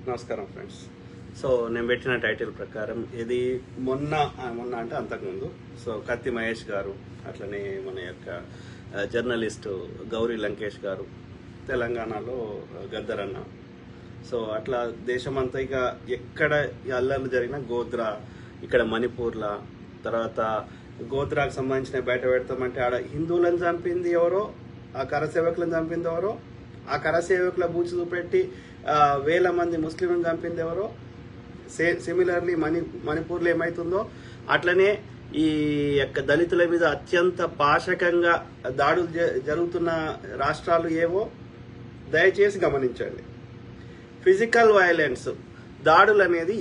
నమస్కారం friends. So నేను పెట్టిన టైటిల్ ప్రకారం ఇది మొన్న అంటే అంతకుముందు కత్తి మహేష్ గారు, అట్లనే మన యొక్క జర్నలిస్టు గౌరీ లంకేష్ గారు, తెలంగాణలో గద్దరన్న, అట్లా దేశమంతా ఇక ఎక్కడ అల్లర్లు జరిగిన గోద్రా, ఇక్కడ మణిపూర్లా, తర్వాత గోద్రాకు సంబంధించిన బయట పెడతామంటే ఆడ హిందువులను చంపింది ఎవరో, ఆ కరసేవకులను చంపింది ఎవరో, ఆ కరసేవకుల బూచి చూపెట్టి వేల మంది ముస్లింలను చంపింది ఎవరో, సిమిలర్లీ మణిపూర్లో ఏమవుతుందో అట్లనే ఈ యొక్క దళితుల మీద అత్యంత పాశకంగా దాడులు జరుగుతున్న రాష్ట్రాలు ఏవో దయచేసి గమనించండి. ఫిజికల్ వైలెన్స్ దాడులు అనేది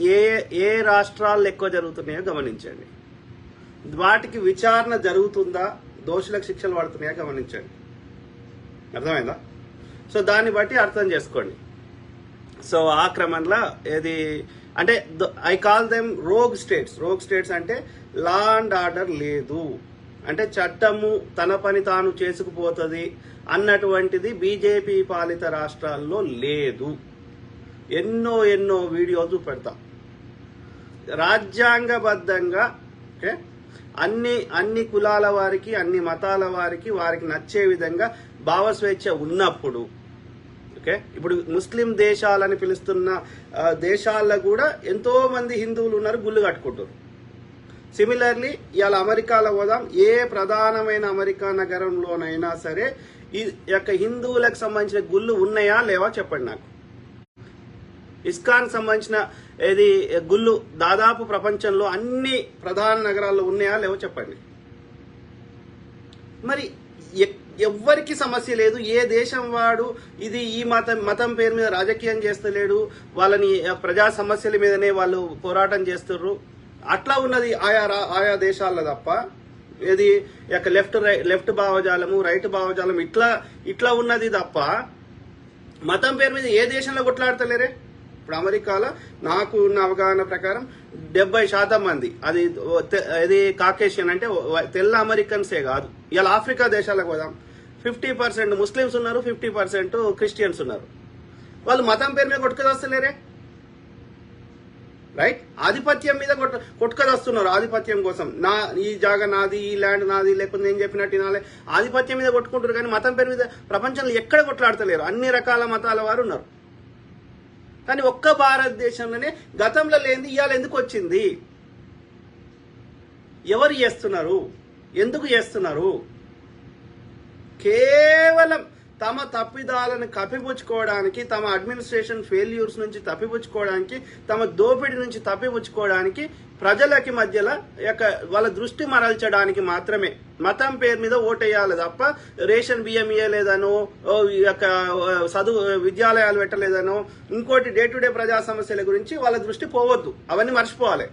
ఏ రాష్ట్రాల్లో ఎక్కువ జరుగుతున్నాయో గమనించండి. వాటికి విచారణ జరుగుతుందా, దోషులకు శిక్షలు పడుతున్నాయో గమనించండి. అర్థమైందా? దాన్ని బట్టి అర్థం చేసుకోండి. ఆ క్రమంలో ఏది అంటే I call them rogue states అంటే లా అండ్ ఆర్డర్ లేదు, అంటే చట్టము తన పని తాను చేసుకుపోతుంది అన్నటువంటిది బీజేపీ పాలిత రాష్ట్రాల్లో లేదు. ఎన్నో వీడియోలు చూపెడతాం. రాజ్యాంగబద్ధంగా అన్ని కులాల వారికి, అన్ని మతాల వారికి నచ్చే విధంగా భావస్వేచ్ఛ ఉన్నప్పుడు, ఇప్పుడు ముస్లిం దేశాలని పిలుస్తున్న దేశాల్లో కూడా ఎంతో మంది హిందువులు ఉన్నారు, గుళ్ళు కట్టుకుంటారు. సిమిలర్లీ ఇవాళ అమెరికాలో పోదాం, ఏ ప్రధానమైన అమెరికా నగరంలోనైనా సరే ఈ యొక్క హిందువులకు సంబంధించిన గుళ్ళు ఉన్నాయా లేవా చెప్పండి నాకు. ఇస్కాన్ సంబంధించిన ఏది గుళ్ళు దాదాపు ప్రపంచంలో అన్ని ప్రధాన నగరాల్లో ఉన్నాయా లేవో చెప్పండి. మరి ఎవ్వరికి సమస్య లేదు. ఏ దేశం వాడు ఇది ఈ మతం పేరు మీద రాజకీయం చేస్తలేడు, వాళ్ళని ప్రజా సమస్యల మీదనే వాళ్ళు పోరాటం చేస్తుర్రు. అట్లా ఉన్నది ఆయా దేశాల్లో తప్ప ఇది యొక్క లెఫ్ట్ భావజాలము, రైట్ భావజాలం ఇట్లా ఉన్నది తప్ప మతం పేరు మీద ఏ దేశంలో కొట్లాడతలేరే. ఇప్పుడు అమెరికాలో నాకు ఉన్న అవగాహన ప్రకారం 70% మంది అది కాకేషియన్ అంటే తెల్ల అమెరికన్సే కాదు. ఇలా ఆఫ్రికా దేశాలకు పోదాం, 50% ముస్లిమ్స్ ఉన్నారు, 50% క్రిస్టియన్స్ ఉన్నారు. వాళ్ళు మతం పేరు మీద కొట్టుకదొస్తలేరే, రైట్? ఆధిపత్యం మీద కొట్టుకదొస్తున్నారు. ఆధిపత్యం కోసం ఈ జాగా నాది, ఈ ల్యాండ్ నాది, లేకపోతే నేను చెప్పినట్టు వినాలి, ఆధిపత్యం మీద కొట్టుకుంటారు. కానీ మతం పేరు మీద ప్రపంచంలో ఎక్కడ కొట్లాడతలేరు. అన్ని రకాల మతాల వారు ఉన్నారు. కానీ ఒక్క భారతదేశంలోనే గతంలో లేనిది ఇవాళ ఎందుకు వచ్చింది? ఎవరు చేస్తున్నారు? ఎందుకు చేస్తున్నారు? కేవలం తమ తప్పిదాలను కప్పిపుచ్చుకోవడానికి, తమ అడ్మినిస్ట్రేషన్ ఫెయిల్యూర్స్ నుంచి తప్పిపుచ్చుకోవడానికి, తమ దోపిడీ నుంచి తప్పిపుచ్చుకోవడానికి, ప్రజలకి మధ్యలో వాళ్ళ దృష్టి మరల్చడానికి మాత్రమే మతం పేరు మీద ఓటేయాలి తప్ప రేషన్ బియ్యం ఇయ్యలేదనో, చదువు విద్యాలయాలు పెట్టలేదనో, ఇంకోటి డే టు డే ప్రజా సమస్యల గురించి వాళ్ళ దృష్టి పోవద్దు. అవన్నీ మర్చిపోవాలి.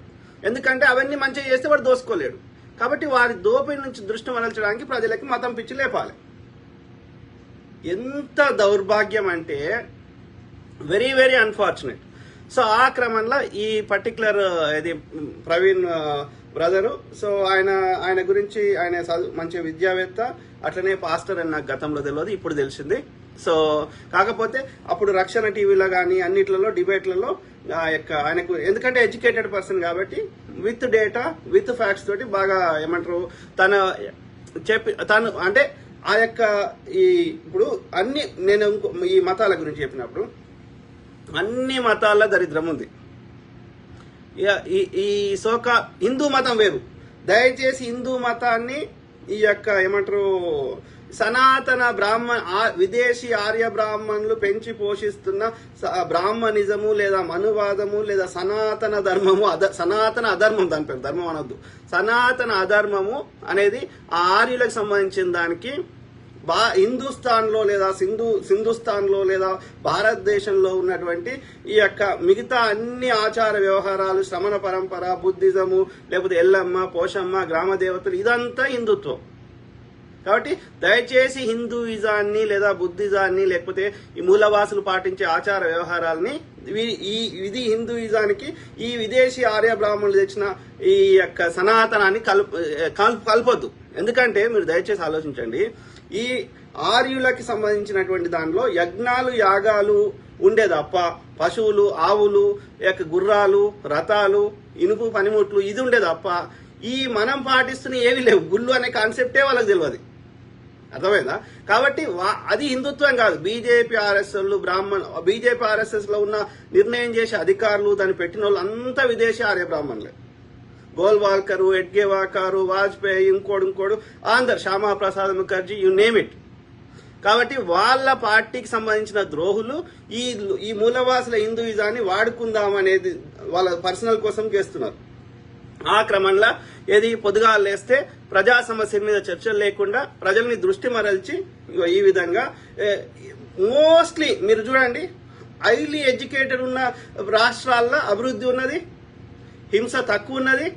ఎందుకంటే అవన్నీ మంచిగా చేస్తే వాడు దోసుకోలేడు. కాబట్టి వారి దోపిడీ నుంచి దృష్టి మరల్చడానికి ప్రజలకి మతం పిచ్చి లేపాలి. ఎంత దౌర్భాగ్యం అంటే వెరీ అన్ఫార్చునేట్. ఆ క్రమంలో ఈ పర్టికులర్ ఇది ప్రవీణ్ బ్రదరు, ఆయన గురించి ఆయన మంచి విద్యావేత్త, అట్లనే పాస్టర్ అని నాకు గతంలో తెలియదు, ఇప్పుడు తెలిసింది. కాకపోతే అప్పుడు రక్షణ టీవీలో కానీ అన్నిట్లలో డిబేట్లలో ఆయనకు, ఎందుకంటే ఎడ్యుకేటెడ్ పర్సన్ కాబట్టి విత్ డేటా విత్ ఫ్యాక్ట్స్ తోటి బాగా ఏమంటారు తను అంటే ఆ యొక్క ఇప్పుడు నేను ఈ మతాల గురించి చెప్పినప్పుడు అన్ని మతాల్లో దరిద్రం ఉంది. ఈ హిందూ మతం వేరు. దయచేసి హిందూ మతాన్ని ఈ యొక్క ఏమంటారు సనాతన విదేశీ ఆర్య బ్రాహ్మణులు పెంచి పోషిస్తున్న బ్రాహ్మణిజము లేదా మనువాదము లేదా సనాతన ధర్మము, సనాతన అధర్మం, దాని పేరు ధర్మం అనొద్దు, సనాతన అధర్మము అనేది ఆ ఆర్యులకు సంబంధించిన దానికి హిందుస్థాన్లో లేదా సింధుస్థాన్లో లేదా భారతదేశంలో ఉన్నటువంటి ఈ యొక్క మిగతా అన్ని ఆచార వ్యవహారాలు, శ్రమణ పరంపర, బుద్ధిజము, లేకపోతే ఎల్లమ్మ, పోషమ్మ, గ్రామ దేవతలు, ఇదంతా హిందుత్వం. కాబట్టి దయచేసి హిందూయిజాన్ని లేదా బుద్ధిజాన్ని లేకపోతే ఈ మూలవాసులు పాటించే ఆచార వ్యవహారాలని ఇది హిందూయిజానికి ఈ విదేశీ ఆర్య బ్రాహ్మణులు తెచ్చిన ఈ యొక్క సనాతనాన్ని కలపొద్దు. ఎందుకంటే మీరు దయచేసి ఆలోచించండి, ఈ ఆర్యులకి సంబంధించినటువంటి దానిలో యజ్ఞాలు, యాగాలు, ఉండే తప్ప పశువులు, ఆవులు, గుర్రాలు, రథాలు, ఇనుపు పనిముట్లు ఇది ఉండే తప్ప ఈ మనం పాటిస్తున్న ఏవి లేవు. గుళ్ళు అనే కాన్సెప్టే వాళ్ళకి తెలియదు. అర్థమైందా? కాబట్టి అది హిందుత్వం కాదు. బీజేపీ ఆర్ఎస్ఎస్ లో ఉన్న నిర్ణయం చేసే అధికారులు, దాన్ని పెట్టిన వాళ్ళు అంతా విదేశీ ఆర్య బ్రాహ్మణులే. గోల్వాల్కరు, ఎడ్గేవాకారు, వాజ్పేయి, ఇంకోడు అందరు, Shyama Prasad Mukherjee, you name it. కాబట్టి వాళ్ళ పార్టీకి సంబంధించిన ద్రోహులు ఈ మూలవాసుల హిందూయిజాన్ని వాడుకుందాం అనేది వాళ్ళ పర్సనల్ కోసం చేస్తున్నారు. ఆ క్రమంలో పొద్దుగా లేస్తే ప్రజా సమస్యల మీద చర్చలు లేకుండా ప్రజల్ని దృష్టి మరల్చి ఈ విధంగా మోస్ట్లీ మీరు చూడండి, హైలీ ఎడ్యుకేటెడ్ ఉన్న రాష్ట్రాల్లో అభివృద్ధి ఉన్నది, హింస తక్కువ ఉన్నది,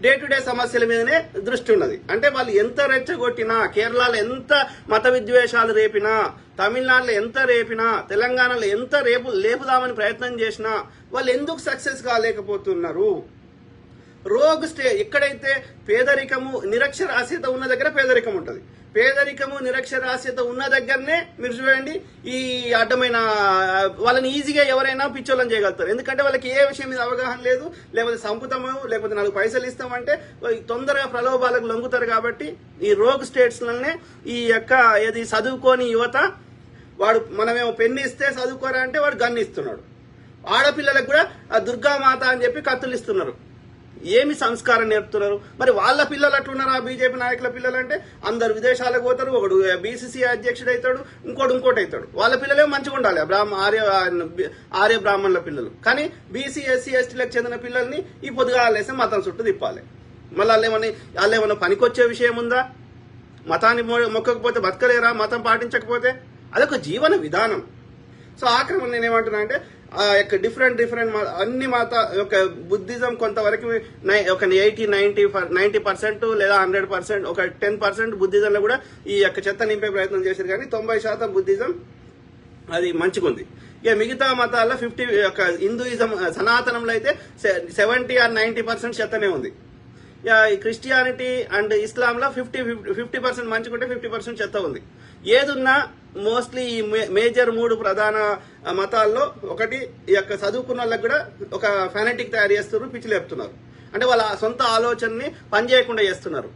డే టు డే సమస్యల మీదనే దృష్టి ఉన్నది. అంటే వాళ్ళు ఎంత రెచ్చగొట్టినా, కేరళలో ఎంత మత విద్వేషాలు రేపినా, తమిళనాడులో ఎంత రేపినా, తెలంగాణలో ఎంత లేపుదామని ప్రయత్నం చేసినా వాళ్ళు ఎందుకు సక్సెస్ కాలేకపోతున్నారు? ఎక్కడైతే పేదరికము, నిరక్షరాస్యత ఉన్న దగ్గర పేదరికం ఉంటుంది. పేదరికము, నిరక్షరాస్యత ఉన్న దగ్గరనే మీరు చూడండి ఈ అడ్డమైన వాళ్ళని ఈజీగా ఎవరైనా పిచ్చోళ్ళని చేయగలుగుతారు. ఎందుకంటే వాళ్ళకి ఏ విషయం మీద అవగాహన లేదు, లేకపోతే సంపుతాము, లేకపోతే 4 పైసలు ఇస్తామంటే తొందరగా ప్రలోభాలకు లొంగుతారు. కాబట్టి ఈ రోగ్ స్టేట్స్ లనే చదువుకోని యువత, మనమేమో పెన్ను ఇస్తే చదువుకోరా అంటే వాడు గన్ను ఇస్తున్నాడు. ఆడపిల్లలకు కూడా ఆ దుర్గామాత అని చెప్పి కత్తులు ఇస్తున్నారు. ఏమి సంస్కారం నేర్పుతున్నారు? మరి వాళ్ళ పిల్లలు అట్లున్నారు. ఆ బీజేపీ నాయకుల పిల్లలు అంటే అందరు విదేశాలకు పోతారు. ఒకడు బీసీసీ అధ్యక్షుడు అవుతాడు, ఇంకోటి అవుతాడు. వాళ్ళ పిల్లలే మంచిగా ఉండాలి, ఆర్య బ్రాహ్మణుల పిల్లలు. కానీ బీసీ, ఎస్సీ, ఎస్టీలకు చెందిన పిల్లల్ని ఈ పొద్దుగాలేసి మతం చుట్టూ తిప్పాలి. మళ్ళీ వాళ్ళేమన్నా పనికొచ్చే విషయం ఉందా? మతాన్ని మొక్కకపోతే బతకలేరా? మతం పాటించకపోతే? అదొక జీవన విధానం. సో ఆ క్రమం నేనేమంటున్నా అంటే డిఫరెంట్ అన్ని బుద్ధిజం కొంతవరకు ఒక 90% లేదా 100%, ఒక 10% బుద్ధిజంలో కూడా ఈ చెత్త నింపే ప్రయత్నం చేశారు. కానీ 90% బుద్ధిజం అది మంచిగుంది. ఇక మిగతా మతాల్లో 50 హిందూయిజం, సనాతనంలో అయితే 70 or 90% చెత్తనే ఉంది. ఈ క్రిస్టియానిటీ అండ్ ఇస్లాంలో 50% మంచిగుంటే 50% చెత్త ఉంది. ఏదున్నా మోస్ట్లీ ఈ మేజర్ 3 ప్రధాన మతాల్లో ఒకటి చదువుకున్న వాళ్ళకి కూడా ఒక ఫెనటిక్ తయారు చేస్తున్నారు, పిచ్చి లేపుతున్నారు. అంటే వాళ్ళ సొంత ఆలోచనని పనిచేయకుండా చేస్తున్నారు.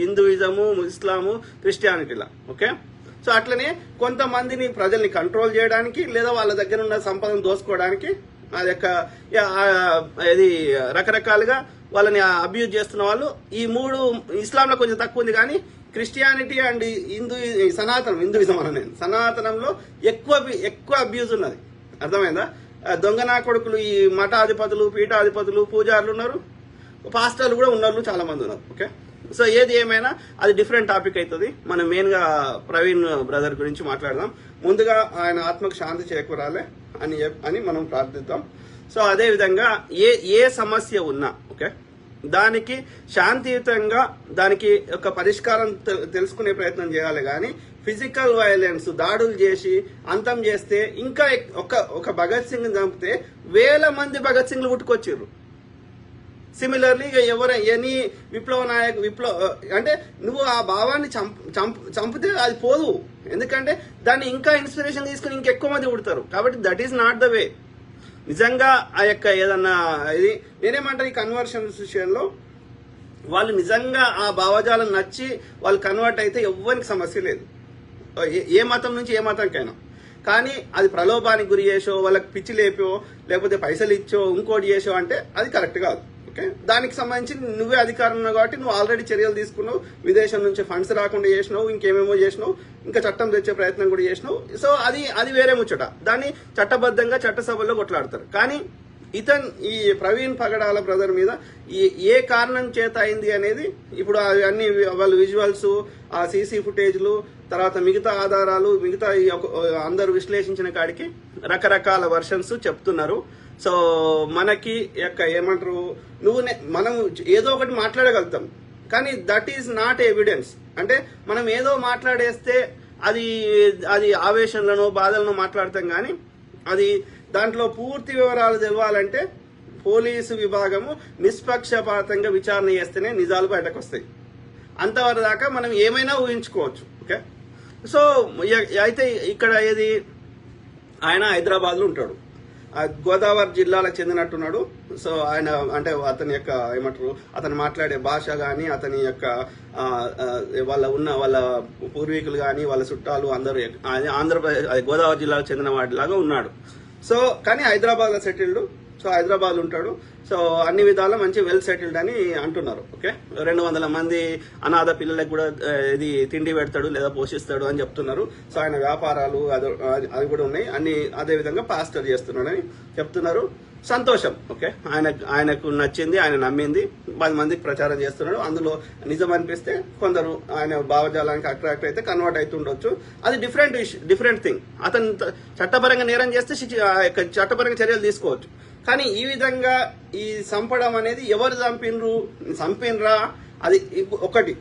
హిందూయిజము, ఇస్లాము, క్రిస్టియానిటీలా. ఓకే, సో అట్లనే కొంతమందిని ప్రజల్ని కంట్రోల్ చేయడానికి లేదా వాళ్ళ దగ్గర ఉన్న సంపదను దోసుకోవడానికి రకరకాలుగా వాళ్ళని అబ్యూజ్ చేస్తున్న వాళ్ళు ఈ 3 ఇస్లాంలో కొంచెం తక్కువ ఉంది. కానీ క్రిస్టియానిటీ అండ్ హిందూయిజం సనాతనంలో ఎక్కువ అబ్యూజ్ ఉన్నది. అర్థమైందా? దొంగనా కొడుకులు, ఈ మఠాధిపతులు, పీఠాధిపతులు, పూజారులు ఉన్నారు, పాస్టర్లు కూడా ఉన్నోళ్ళు చాలా మంది ఉన్నారు. ఓకే, సో ఏది ఏమైనా అది డిఫరెంట్ టాపిక్ అవుతుంది. మనం మెయిన్ గా ప్రవీణ్ బ్రదర్ గురించి మాట్లాడదాం. ముందుగా ఆయన ఆత్మకు శాంతి చేకూరాలి అని మనం ప్రార్థిద్దాం. సో అదే విధంగా ఏ సమస్య ఉన్నా ఓకే, దానికి శాంతియుతంగా దానికి ఒక పరిష్కారం తెలుసుకునే ప్రయత్నం చేయాలి. కానీ ఫిజికల్ వైలెన్స్, దాడులు చేసి అంతం చేస్తే, ఇంకా ఒక భగత్ సింగ్ చంపితే 1000 మంది భగత్ సింగ్లు పుట్టుకొచ్చారు. సిమిలర్లీ ఎనీ విప్లవ అంటే నువ్వు ఆ భావాన్ని చంపితే అది పోదు. ఎందుకంటే దాన్ని ఇంకా ఇన్స్పిరేషన్ తీసుకుని ఇంకెక్కువ మంది పుడతారు. కాబట్టి that is not the way. నిజంగా ఏదన్నా ఇది నేనేమంటాను, ఈ కన్వర్షన్స్ విషయంలో వాళ్ళు నిజంగా ఆ భావజాలం నచ్చి వాళ్ళు కన్వర్ట్ అయితే ఎవ్వరికి సమస్య లేదు, ఏ మతం నుంచి ఏ మతంకైనా. కానీ అది ప్రలోభానికి గురి చేసో, వాళ్ళకి పిచ్చి లేపో, లేకపోతే పైసలు ఇచ్చో, ఇంకోటి చేసో అంటే అది కరెక్ట్ కాదు. ఓకే, దానికి సంబంధించి నువ్వే అధికారం ఉన్నావు కాబట్టి నువ్వు ఆల్రెడీ చర్యలు తీసుకున్నావు. విదేశం నుంచి ఫండ్స్ రాకుండా చేసినావు, ఇంకేమేమో చేసినావు, ఇంకా చట్టం తెచ్చే ప్రయత్నం కూడా చేసినావు. సో అది వేరే ముచ్చట. దాన్ని చట్టబద్ధంగా చట్టసభల్లో కొట్లాడతారు. కానీ ఈ ప్రవీణ్ పగడాల బ్రదర్ మీద ఏ కారణం చేత అయింది అనేది ఇప్పుడు అన్ని వాళ్ళు విజువల్స్, ఆ సీసీ ఫుటేజ్లు, తర్వాత మిగతా ఆధారాలు, మిగతా అందరూ విశ్లేషించిన కాడికి రకరకాల వర్షన్స్ చెప్తున్నారు. సో మనకి ఏమంటారు, మనం ఏదో ఒకటి మాట్లాడగలుగుతాం, కానీ దట్ ఈజ్ నాట్ ఎవిడెన్స్. అంటే మనం ఏదో మాట్లాడేస్తే అది ఆవేశంలోనో బాధలను మాట్లాడతాం. కానీ అది దాంట్లో పూర్తి వివరాలు తెలవాలంటే పోలీసు విభాగము నిష్పక్షపాతంగా విచారణ చేస్తేనే నిజాలు బయటకు వస్తాయి. అంతవరకు దాకా మనం ఏమైనా ఊహించుకోవచ్చు. ఓకే, సో అయితే ఇక్కడ ఆయన హైదరాబాద్లో ఉంటాడు. గోదావరి జిల్లాలకు చెందినట్టున్నాడు. సో ఆయన అంటే అతని యొక్క ఏమంటారు, అతను మాట్లాడే భాష కానీ, అతని యొక్క వాళ్ళ పూర్వీకులు కానీ, వాళ్ళ చుట్టాలు అందరూ ఆంధ్రప్రదేశ్ గోదావరి జిల్లాకు చెందిన వాటిలాగా ఉన్నాడు. సో కానీ హైదరాబాద్లో సెటిల్డ్. సో హైదరాబాద్ ఉంటాడు. సో అన్ని విధాలా మంచి వెల్ సెటిల్డ్ అని అంటున్నారు. ఓకే, 200 మంది అనాథ పిల్లలకు కూడా ఇది తిండి పెడతాడు లేదా పోషిస్తాడు అని చెప్తున్నారు. సో ఆయన వ్యాపారాలు అది కూడా ఉన్నాయి అన్ని. అదే విధంగా పాస్టర్ చేస్తున్నాడని చెప్తున్నారు. సంతోషం. ఓకే, ఆయనకు నచ్చింది, ఆయన నమ్మింది 10 మందికి ప్రచారం చేస్తున్నాడు. అందులో నిజం అనిపిస్తే కొందరు ఆయన భావజాలానికి అట్రాక్ట్ అయితే కన్వర్ట్ అవుతుండొచ్చు. అది డిఫరెంట్ థింగ్. అతను చట్టపరంగా నేరం చేస్తే చట్టపరంగా చర్యలు తీసుకోవచ్చు. కానీ ఈ విధంగా ఈ చంపడం అనేది ఎవరు చంపినరా అది ఒకటి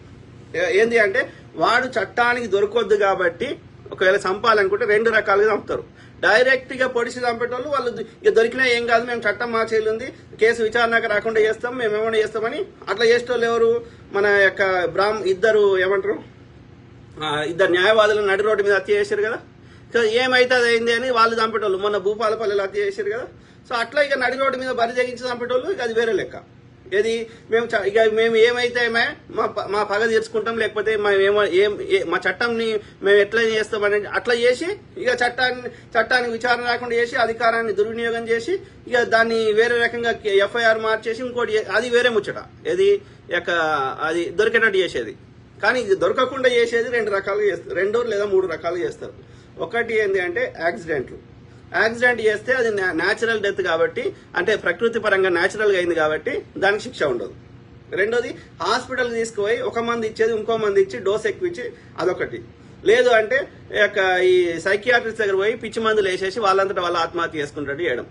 ఏంది అంటే, వాడు చట్టానికి దొరకొద్దు కాబట్టి ఒకవేళ చంపాలనుకుంటే 2 రకాలుగా చంపుతారు. డైరెక్ట్ గా పొడిచి చంపేటోళ్ళు వాళ్ళు ఇక దొరికినా ఏం కాదు, మేము చట్టం మా చేయాలి, కేసు విచారణకు రాకుండా చేస్తాం, మేము ఏమైనా చేస్తామని అట్లా చేసేటోళ్ళు ఎవరు? మన యొక్క ఇద్దరు న్యాయవాదులు నడి రోడ్డు మీద హత్య చేశారు కదా. సో ఏమైతే అది అయింది అని వాళ్ళు చంపేటోళ్ళు. మొన్న భూపాలపల్లిలో హత్య చేశారు కదా. సో అట్లా ఇక నడి రోడ్డు మీద బరి తెగించి చంపేటోళ్ళు ఇక అది వేరే లెక్క. ఏది మేము ఏమైతే మా పగ తీర్చుకుంటాం, లేకపోతే మా చట్టంని మేము ఎట్లా చేస్తామని అట్లా చేసి ఇక చట్టానికి విచారణ రాకుండా చేసి అధికారాన్ని దుర్వినియోగం చేసి ఇక దాన్ని వేరే రకంగా ఎఫ్ఐఆర్ మార్చేసి ఇంకోటి అది వేరే ముచ్చట. ఏది అది దొరికేటట్టు చేసేది. కానీ ఇది దొరకకుండా చేసేది 2 రకాలుగా చేస్తారు, 2 లేదా 3 రకాలుగా చేస్తారు. ఒకటి ఏంటి అంటే యాక్సిడెంట్ చేస్తే అది న్యాచురల్ డెత్ కాబట్టి, అంటే ప్రకృతి పరంగా న్యాచురల్ గా అయింది కాబట్టి దానికి శిక్ష ఉండదు. రెండోది హాస్పిటల్ తీసుకుపోయి ఒక మంది ఇచ్చేది ఇంకో మంది ఇచ్చి డోస్ ఎక్కువ ఇచ్చి అదొకటి. లేదు అంటే ఈ సైకియాట్రిస్ట్ దగ్గర పోయి పిచ్చి మందులు వేసేసి వాళ్ళంతటా వాళ్ళ ఆత్మహత్య చేసుకుంటాడు చేయడం.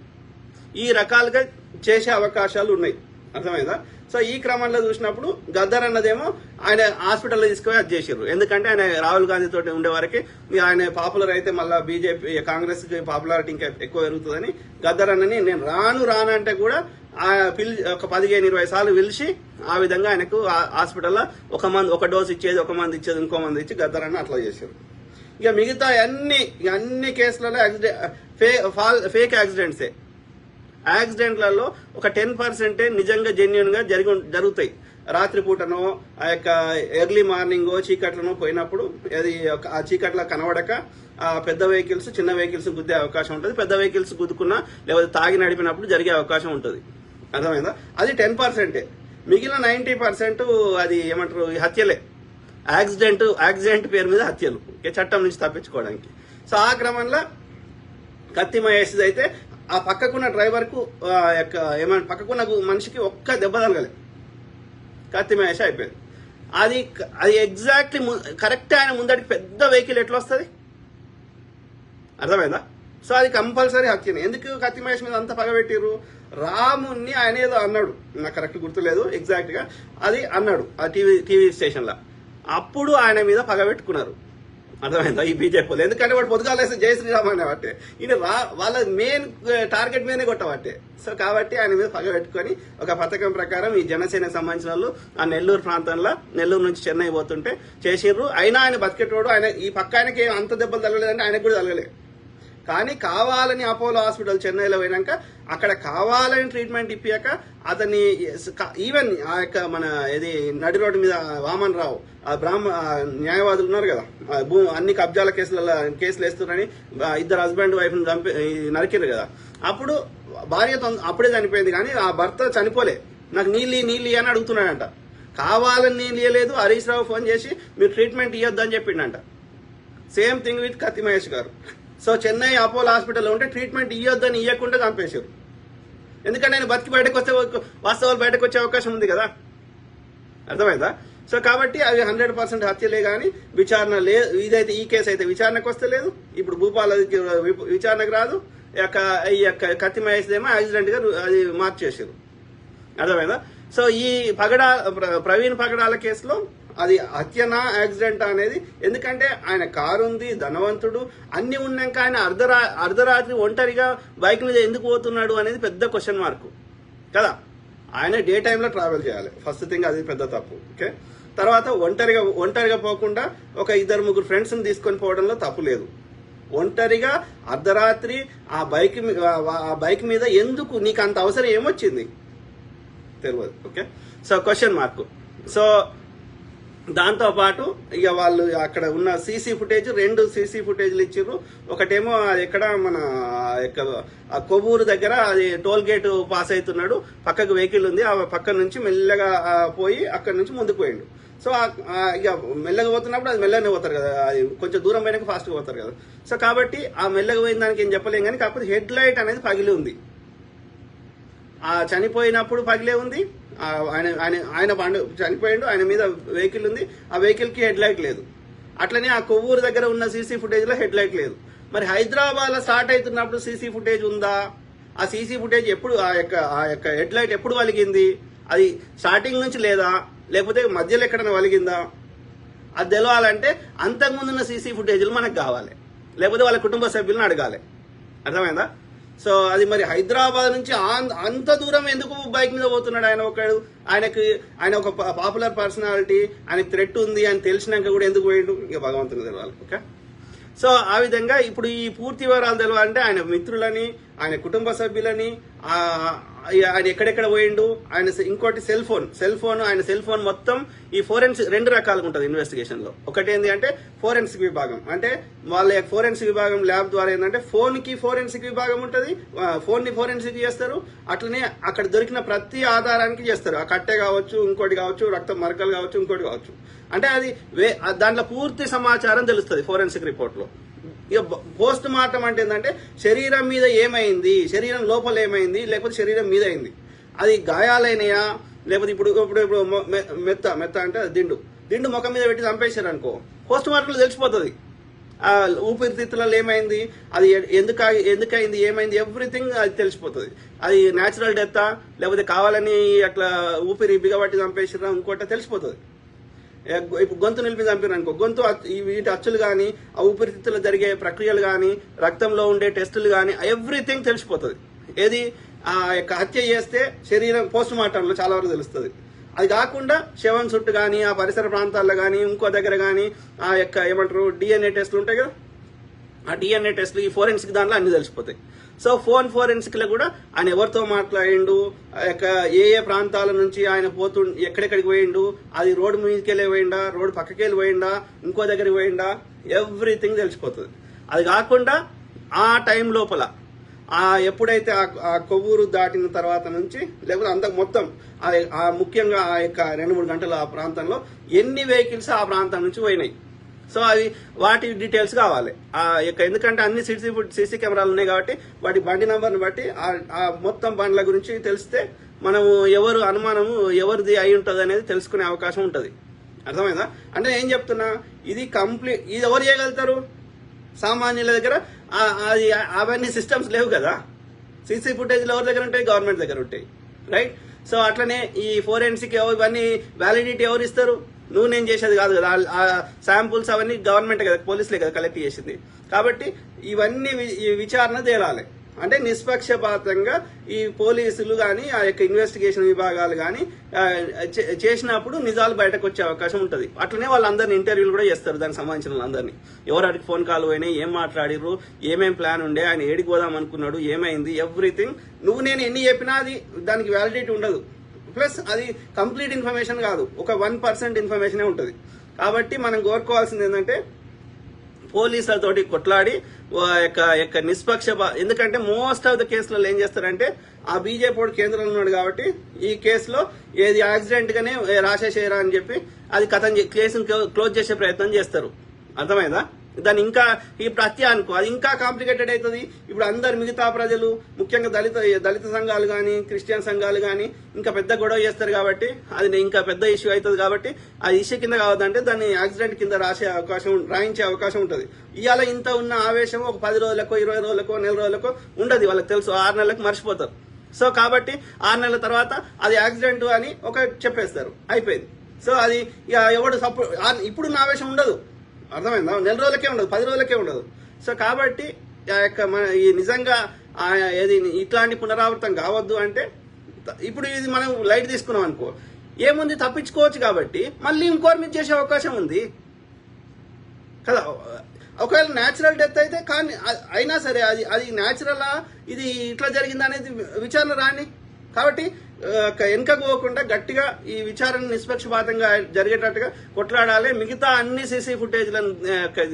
ఈ రకాలుగా చేసే అవకాశాలు ఉన్నాయి. అర్థమైందా? సో ఈ క్రమంలో చూసినప్పుడు గద్దర్ అన్నదేమో ఆయన హాస్పిటల్లో తీసుకుపోయి అది చేసారు. ఎందుకంటే ఆయన రాహుల్ గాంధీ తోటి ఉండే వరకు ఆయన పాపులర్ అయితే మళ్ళీ బీజేపీ కాంగ్రెస్ కి పాపులారిటీ ఇంకా ఎక్కువ పెరుగుతుందని గద్దర్ అన్నని నేను రాను అంటే కూడా ఒక 15-20 సార్లు పిలిచి ఆ విధంగా ఆయనకు హాస్పిటల్లో ఒక డోస్ ఇచ్చేది, ఒక మంది ఇచ్చేది, ఇంకో మంది ఇచ్చి గద్దర్ అన్న అట్లా చేశారు. ఇక మిగతా అన్ని కేసులలో ఫేక్ యాక్సిడెంట్సే. యాక్సిడెంట్లలో ఒక 10% నిజంగా జెన్యున్ గా జరుగుతాయి. రాత్రిపూటనో ఎర్లీ మార్నింగో చీకట్లనో పోయినప్పుడు అది ఆ చీకట్ల కనబడక పెద్ద వెహికల్స్ చిన్న వెహికల్స్ గుద్దే అవకాశం ఉంటుంది. పెద్ద వెహికల్స్ గుద్దుకున్నా లేకపోతే తాగి నడిపినప్పుడు జరిగే అవకాశం ఉంటుంది. అర్థమైందా? అది 10%. మిగిలిన 90% అది ఏమంటారు, హత్యలే. యాక్సిడెంట్ పేరు మీద హత్యలు చట్టం నుంచి తప్పించుకోవడానికి. సో ఆ క్రమంలో కత్తి మహేష్ అయితే ఆ పక్కకున్న డ్రైవర్ కు పక్కకున్న మనిషికి ఒక్క దెబ్బ తగలే, కత్తి మహేష్ అయిపోయింది. అది ఎగ్జాక్ట్లీ కరెక్ట్. ఆయన ముందడికి పెద్ద వెహికల్ ఎట్లా వస్తుంది? అర్థమైందా? సో అది కంపల్సరీ హత్యనే. ఎందుకు కత్తి మహేష్ మీద అంత పగబెట్టిర్రు? రాముణ్ణి ఆయన ఏదో అన్నాడు, నాకు కరెక్ట్ గుర్తులేదు ఎగ్జాక్ట్ గా, అది అన్నాడు ఆ టీవీ స్టేషన్ లో. అప్పుడు ఆయన మీద పగబెట్టుకున్నారు. అర్థమైందా? ఈ బీజేపీ వాళ్ళు. ఎందుకంటే వాడు పొద్దుగాలేస్తే జై శ్రీరామ్ అనేవాటే, ఈయన వాళ్ళ మెయిన్ టార్గెట్ మీదనే కొట్టబట్టే. సో కాబట్టి ఆయన మీద పగ పెట్టుకొని ఒక పథకం ప్రకారం ఈ జనసేనకు సంబంధించిన వాళ్ళు ఆ నెల్లూరు ప్రాంతంలో, నెల్లూరు నుంచి చెన్నై పోతుంటే చేసిర్రు. అయినా ఆయన బతికేటోడు. ఆయన ఈ పక్క ఆయనకి అంత దెబ్బలు తగలేదంటే ఆయనకు కూడా తగలలే. కానీ కావాలని అపోలో హాస్పిటల్ చెన్నైలో పోయినాక అక్కడ కావాలని ట్రీట్మెంట్ ఇప్పాక అతన్ని ఈవెన్ ఆ యొక్క మన ఇది నడి రోడ్డు మీద వామన్ రావు న్యాయవాదులు ఉన్నారు కదా, అన్ని కబ్జాల కేసులు వేస్తున్నారని 2 హస్బెండ్ వైఫ్ నరికిరు కదా. అప్పుడు భార్య అప్పుడే చనిపోయింది. కానీ ఆ భర్త చనిపోలే. నాకు నీళ్ళు అని అడుగుతున్నాడంట. కావాలని నీళ్ళు ఇవ్వలేదు. హరీష్ రావు ఫోన్ చేసి మీరు ట్రీట్మెంట్ ఇవ్వద్దు అని చెప్పిండంట. Same thing with Kathi Mahesh గారు. సో చెన్నై అపోలో హాస్పిటల్లో ఉంటే ట్రీట్మెంట్ ఇవ్వద్దని ఇవ్వకుండా చంపేశారు. ఎందుకంటే ఆయన బతికి బయటకు వస్తే వాస్తవాలు బయటకు వచ్చే అవకాశం ఉంది కదా. అర్థమైందా? సో కాబట్టి అవి 100% హత్యలే. కానీ విచారణ లేదు. ఇదైతే ఈ కేసు అయితే విచారణకు వస్తే లేదు. ఇప్పుడు భూపాల విచారణకు రాదు. ఈ యొక్క కత్తి మహేష్ ఏమో యాక్సిడెంట్ గా అది మార్చేసారు. అర్థమైందా? సో ఈ ప్రవీణ్ పగడాల కేసులో అది హత్యనా యాక్సిడెంట్ అనేది, ఎందుకంటే ఆయన కారు ఉంది, ధనవంతుడు, అన్ని ఉన్నాక ఆయన అర్ధరాత్రి ఒంటరిగా బైక్ మీద ఎందుకు పోతున్నాడు అనేది పెద్ద క్వశ్చన్ మార్క్ కదా. ఆయన డే టైంలో ట్రావెల్ చేయాలి. ఫస్ట్ థింగ్ అది పెద్ద తప్పు. ఓకే, తర్వాత ఒంటరిగా పోకుండా ఒక 2-3 ఫ్రెండ్స్ని తీసుకొని పోవడంలో తప్పు లేదు. ఒంటరిగా అర్ధరాత్రి ఆ బైక్ మీద ఎందుకు నీకు అంత అవసరం ఏమొచ్చింది తెలియదు. Okay, so question mark. So దాంతోపాటు ఇక వాళ్ళు అక్కడ ఉన్న సీసీ ఫుటేజ్ 2 సీసీ ఫుటేజ్లు ఇచ్చిర్రు. ఒకటేమో అది ఎక్కడ మన కొవ్వూరు దగ్గర అది టోల్ గేట్ పాస్ అవుతున్నాడు, పక్కకు వెహికల్ ఉంది, ఆ పక్క నుంచి మెల్లగా పోయి అక్కడ నుంచి ముందుకు పోయిండు. సో ఇక మెల్లగా పోతున్నప్పుడు అది మెల్లగానే పోతారు కదా, అది కొంచెం దూరం పోయినాక ఫాస్ట్గా పోతారు కదా. సో కాబట్టి ఆ మెల్లగా పోయిన దానికి ఏం చెప్పలేం కానీ కాకపోతే హెడ్ లైట్ అనేది పగిలి ఉంది. ఆ చనిపోయినప్పుడు పగిలే ఉంది, ఆయన చనిపోయిండు, ఆయన మీద వెహికల్ ఉంది, ఆ వెహికల్ కి హెడ్ లైట్ లేదు. అట్లనే ఆ కొవ్వూరు దగ్గర ఉన్న సీసీ ఫుటేజ్ లో హెడ్ లైట్ లేదు. మరి హైదరాబాద్ లో స్టార్ట్ అవుతున్నప్పుడు సీసీ ఫుటేజ్ ఉందా? ఆ సీసీ ఫుటేజ్ ఎప్పుడు ఆ యొక్క హెడ్ లైట్ ఎప్పుడు వలిగింది? అది స్టార్టింగ్ నుంచి లేదా లేకపోతే మధ్యలో ఎక్కడైనా వలిగిందా? అది తెలవాలంటే అంతకుముందున్న సీసీ ఫుటేజ్లు మనకు కావాలి, లేకపోతే వాళ్ళ కుటుంబ సభ్యులను అడగాలి. అర్థమైందా? సో అది మరి హైదరాబాద్ నుంచి అంత దూరం ఎందుకు బైక్ మీద పోతున్నాడు ఆయన ఒకడు? ఆయన ఒక పాపులర్ పర్సనాలిటీ, ఆయనకు థ్రెట్ ఉంది అని తెలిసినాక కూడా ఎందుకు పోయిండు? ఇక భగవంతుని తెలవాలి. ఓకే, సో ఆ విధంగా ఇప్పుడు ఈ పూర్తి వివరాలు తెలవాలంటే ఆయన మిత్రులని, ఆయన కుటుంబ సభ్యులని, ఆయన ఎక్కడెక్కడ పోయిండు, ఆయన ఇంకోటి సెల్ ఫోన్ ఆయన సెల్ ఫోన్ మొత్తం ఈ ఫోరెన్సిక్ 2 రకాలుగా ఉంటుంది ఇన్వెస్టిగేషన్ లో. ఒకటి ఏంటి అంటే ఫోరెన్సిక్ విభాగం, అంటే వాళ్ళ ఫోరెన్సిక్ విభాగం ల్యాబ్ ద్వారా ఏంటంటే ఫోన్ కి ఫోరెన్సిక్ విభాగం ఉంటుంది, ఫోన్ ని ఫోరెన్సిక్ చేస్తారు. అట్లనే అక్కడ దొరికిన ప్రతి ఆధారానికి చేస్తారు, ఆ కట్టె కావచ్చు, ఇంకోటి కావచ్చు, రక్తం మరకలు కావచ్చు, ఇంకోటి కావచ్చు. అంటే అది దాంట్లో పూర్తి సమాచారం తెలుస్తుంది ఫోరెన్సిక్ రిపోర్ట్ లో. ఇక పోస్ట్ మార్టం అంటే ఏంటంటే శరీరం మీద ఏమైంది, శరీరం లోపల ఏమైంది, లేకపోతే శరీరం మీద అయింది, అది గాయాలైనయా, లేకపోతే ఇప్పుడు మెత్త అంటే దిండు ముఖం మీద పెట్టి చంపేశారు అనుకో, పోస్ట్ మార్టంలో తెలిసిపోతుంది. ఆ ఊపిరితిత్తులలో ఏమైంది, అది ఎందుకైంది, ఏమైంది, ఎవ్రీథింగ్ అది తెలిసిపోతుంది. అది న్యాచురల్ డెత్తా లేకపోతే కావాలని అట్లా ఊపిరి బిగబట్టి చంపేసిరా ఇంకోట తెలిసిపోతుంది. ఇప్పుడు గొంతు నిలిపి చంపారు అనుకో, గొంతు వీటి అచ్చులు కానీ, ఆ ఊపిరితిత్తులు జరిగే ప్రక్రియలు కానీ, రక్తంలో ఉండే టెస్టులు కానీ ఎవ్రీథింగ్ తెలిసిపోతుంది. ఏది ఆ యొక్క హత్య చేస్తే శరీరం పోస్ట్ మార్టంలో చాలా వరకు తెలుస్తుంది. అది కాకుండా శవం చుట్టూ కానీ, ఆ పరిసర ప్రాంతాల్లో కానీ, ఇంకో దగ్గర కానీ ఆ యొక్క ఏమంటారు డిఎన్ఏ టెస్టులు ఉంటాయి కదా, ఆ డిఎన్ఏ టెస్టులు ఈ ఫోరెన్సిక్ దాంట్లో అన్ని తెలిసిపోతాయి. సో ఫోరెన్సిక్ లో కూడా ఆయన ఎవరితో మాట్లాడిండు, ఏ ప్రాంతాల నుంచి ఆయన ఎక్కడెక్కడికి పోయిండు, అది రోడ్డు మీదకి వెళ్ళి పోయిండా, రోడ్డు పక్కకి వెళ్ళి పోయిండా, ఇంకో దగ్గరికి పోయిండా, ఎవ్రీథింగ్ తెలిసిపోతుంది. అది కాకుండా ఆ టైం లోపల ఎప్పుడైతే ఆ కొవ్వూరు దాటిన తర్వాత నుంచి లేకపోతే అంతకు మొత్తం ముఖ్యంగా ఆ యొక్క 2-3 గంటల ఆ ప్రాంతంలో ఎన్ని వెహికల్స్ ఆ ప్రాంతం నుంచి పోయినాయి. సో అవి వాటి డీటెయిల్స్ కావాలి. ఎందుకంటే అన్ని సీసీ కెమెరాలు ఉన్నాయి కాబట్టి వాటి బండి నంబర్ని బట్టి ఆ మొత్తం బండ్ల గురించి తెలిస్తే మనము ఎవరు అనుమానము ఎవరిది అయి ఉంటుంది అనేది తెలుసుకునే అవకాశం ఉంటుంది. అర్థమైందా? అంటే ఏం చెప్తున్నా, ఇది ఎవరు చేయగలుగుతారు? సామాన్యుల దగ్గర అవన్నీ సిస్టమ్స్ లేవు కదా. సీసీ ఫుటేజ్లు ఎవరి దగ్గర ఉంటాయి? గవర్నమెంట్ దగ్గర ఉంటాయి, రైట్? సో అట్లనే ఈ ఫోరెన్సిక్ ఇవన్నీ వ్యాలిడిటీ ఎవరు ఇస్తారు? నువ్వు నేను చేసేది కాదు కదా. ఆ శాంపుల్స్ అవన్నీ గవర్నమెంట్ కదా, పోలీసులే కదా కలెక్ట్ చేసింది. కాబట్టి ఇవన్నీ విచారణ తేలాలి. అంటే నిష్పక్షపాతంగా ఈ పోలీసులు కానీ, ఆ యొక్క ఇన్వెస్టిగేషన్ విభాగాలు కానీ చేసినప్పుడు నిజాలు బయటకు వచ్చే అవకాశం ఉంటుంది. అట్లనే వాళ్ళందరినీ ఇంటర్వ్యూలు కూడా చేస్తారు, దానికి సంబంధించిన వాళ్ళందరినీ. ఎవరికి ఫోన్ కాల్ పోయినాయి, ఏం మాట్లాడిర్రు, ఏమేం ప్లాన్ ఉండే, ఆయన ఏడికి పోదాం అనుకున్నాడు, ఏమైంది, ఎవ్రీథింగ్. నువ్వు నేను ఎన్ని చెప్పినా అది దానికి వ్యాలిడిటీ ఉండదు. ప్లస్ అది కంప్లీట్ ఇన్ఫర్మేషన్ కాదు, ఒక 1% ఇన్ఫర్మేషనే ఉంటుంది. కాబట్టి మనం కోరుకోవాల్సింది ఏంటంటే పోలీసులతోటి కొట్లాడి యొక్క ఎందుకంటే మోస్ట్ ఆఫ్ ద కేసులలో ఏం చేస్తారంటే ఆ బీజేపీ కేంద్రంలో ఉన్నాడు కాబట్టి ఈ కేసులో ఏది యాక్సిడెంట్ గానే రాసేసేయరా అని చెప్పి అది కేసును క్లోజ్ చేసే ప్రయత్నం చేస్తారు. అర్థమైందా? దాన్ని ఇంకా ఈ ప్రత్యానుకో అది ఇంకా కాంప్లికేటెడ్ అవుతుంది. ఇప్పుడు అందరు మిగతా ప్రజలు ముఖ్యంగా దళిత సంఘాలు కానీ, క్రిస్టియన్ సంఘాలు కానీ ఇంకా పెద్ద గొడవ చేస్తారు కాబట్టి అది ఇంకా పెద్ద ఇష్యూ అవుతుంది. కాబట్టి ఆ ఇష్యూ కింద కావద్దంటే దాన్ని యాక్సిడెంట్ కింద రాయించే అవకాశం ఉంటుంది. ఇవాళ ఇంత ఉన్న ఆవేశం ఒక 10 రోజులకో 20 రోజులకో నెల రోజులకో ఉండదు. వాళ్ళకి తెలుసు, 6 నెలలకు మర్చిపోతారు. సో కాబట్టి 6 నెలల తర్వాత అది యాక్సిడెంట్ అని చెప్పేస్తారు, అయిపోయింది. సో అది ఎవడు ఇప్పుడున్న ఆవేశం ఉండదు. అర్థమైందా? నెల రోజులకే ఉండదు, 10 రోజులకే ఉండదు. సో కాబట్టి ఈ నిజంగా ఏది ఇట్లాంటి పునరావృతం కావద్దు అంటే ఇప్పుడు ఇది మనం లైట్ తీసుకున్నాం అనుకో, ఏముంది తప్పించుకోవచ్చు. కాబట్టి మళ్ళీ ఇంకోరి మీద చేసే అవకాశం ఉంది కదా. ఒకవేళ న్యాచురల్ డెత్ అయితే కానీ అయినా సరే అది న్యాచురలా ఇది ఇట్లా జరిగిందా అనేది విచారణ రాని. కాబట్టి వెనుకకు పోకుండా గట్టిగా ఈ విచారణ నిష్పక్షపాతంగా జరిగేటట్టుగా కొట్లాడాలి. మిగతా అన్ని సీసీ ఫుటేజ్లను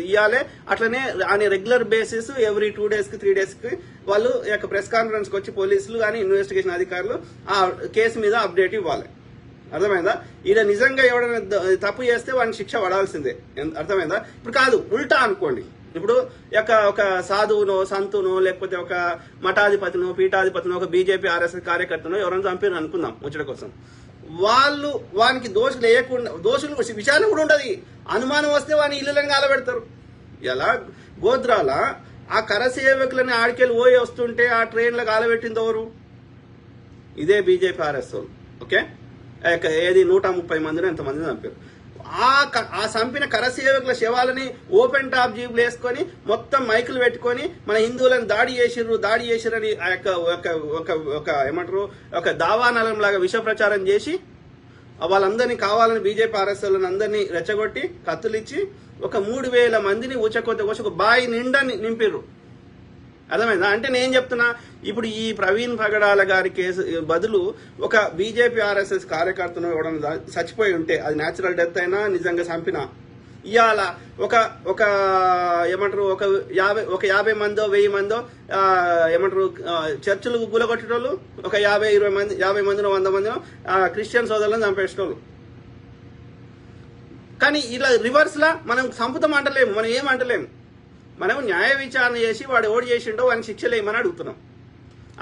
ఇవ్వాలి. అట్లనే అని రెగ్యులర్ బేసిస్ ఎవ్రీ 2 days కి 3 days కి వాళ్ళు ప్రెస్ కాన్ఫరెన్స్ కి వచ్చి పోలీసులు కానీ ఇన్వెస్టిగేషన్ అధికారులు ఆ కేసు మీద అప్డేట్ ఇవ్వాలి. అర్థమైందా? ఈయన నిజంగా ఎవరైనా తప్పు చేస్తే వాడిని శిక్ష పడాల్సిందే. అర్థమైందా? ఇప్పుడు కాదు, ఉల్టా అనుకోండి. ఇప్పుడు ఒక సాధువునో సంతునో లేకపోతే ఒక మఠాధిపతినో పీఠాధిపతినో ఒక బీజేపీ ఆర్ఎస్ఎస్ కార్యకర్తనో ఎవరైనా చంపారు అనుకుందాం ముచ్చట కోసం, వాళ్ళు వానికి దోషులు వేయకుండా దోషులు విచారణ కూడా ఉండదు. అనుమానం వస్తే వాని ఇల్లులను కాలబెడతారు. ఎలా గోద్రాల ఆ కరసేవకులని ఆడికెళ్ళి పోయి వస్తుంటే ఆ ట్రైన్లో కాలబెట్టింది ఎవరు? ఇదే బీజేపీ ఆర్ఎస్ వాళ్ళు. ఓకే, ఏది 130 మందిని ఎంతమందిని చంపారు. ఆ చంపిన కరసేవకుల శవాలని ఓపెన్ టాప్ జీపులు వేసుకొని మొత్తం మైకులు పెట్టుకొని మన హిందువులను దాడి చేసిర్రు అని ఏమంటారు ఒక దావానలం లాగా విష ప్రచారం చేసి వాళ్ళందరినీ కావాలని బీజేపీ ఆర్ఎస్ వాళ్ళని అందరినీ రెచ్చగొట్టి కత్తులిచ్చి ఒక 3000 మందిని ఊచకొత్త కోసి ఒక బాయి నిండా నింపిర్రు. అర్థమైందా? అంటే నేను చెప్తున్నా, ఇప్పుడు ఈ ప్రవీణ్ పగడాల గారి కేసు బదులు ఒక బీజేపీ ఆర్ఎస్ఎస్ కార్యకర్తను ఇవ్వడం చచ్చిపోయి ఉంటే అది న్యాచురల్ డెత్ అయినా నిజంగా చంపినా ఇవాళ ఒక ఏమంటారు ఒక 50 మందో 1000 మందో ఏమంటారు చర్చిలు కూలగొట్టేటోళ్ళు ఒక 50-20 మంది 50 మందినో 100 మందినో క్రిస్టియన్ సోదరులను చంపేసేటోళ్ళు. కానీ ఇలా రివర్స్ లా మనం చంపుతాం అంటలేము, మనం ఏమంటలేము. మనం న్యాయ విచారణ చేసి వాడు ఓడి చేసిండో వాడిని శిక్షలేమని అడుగుతున్నాం.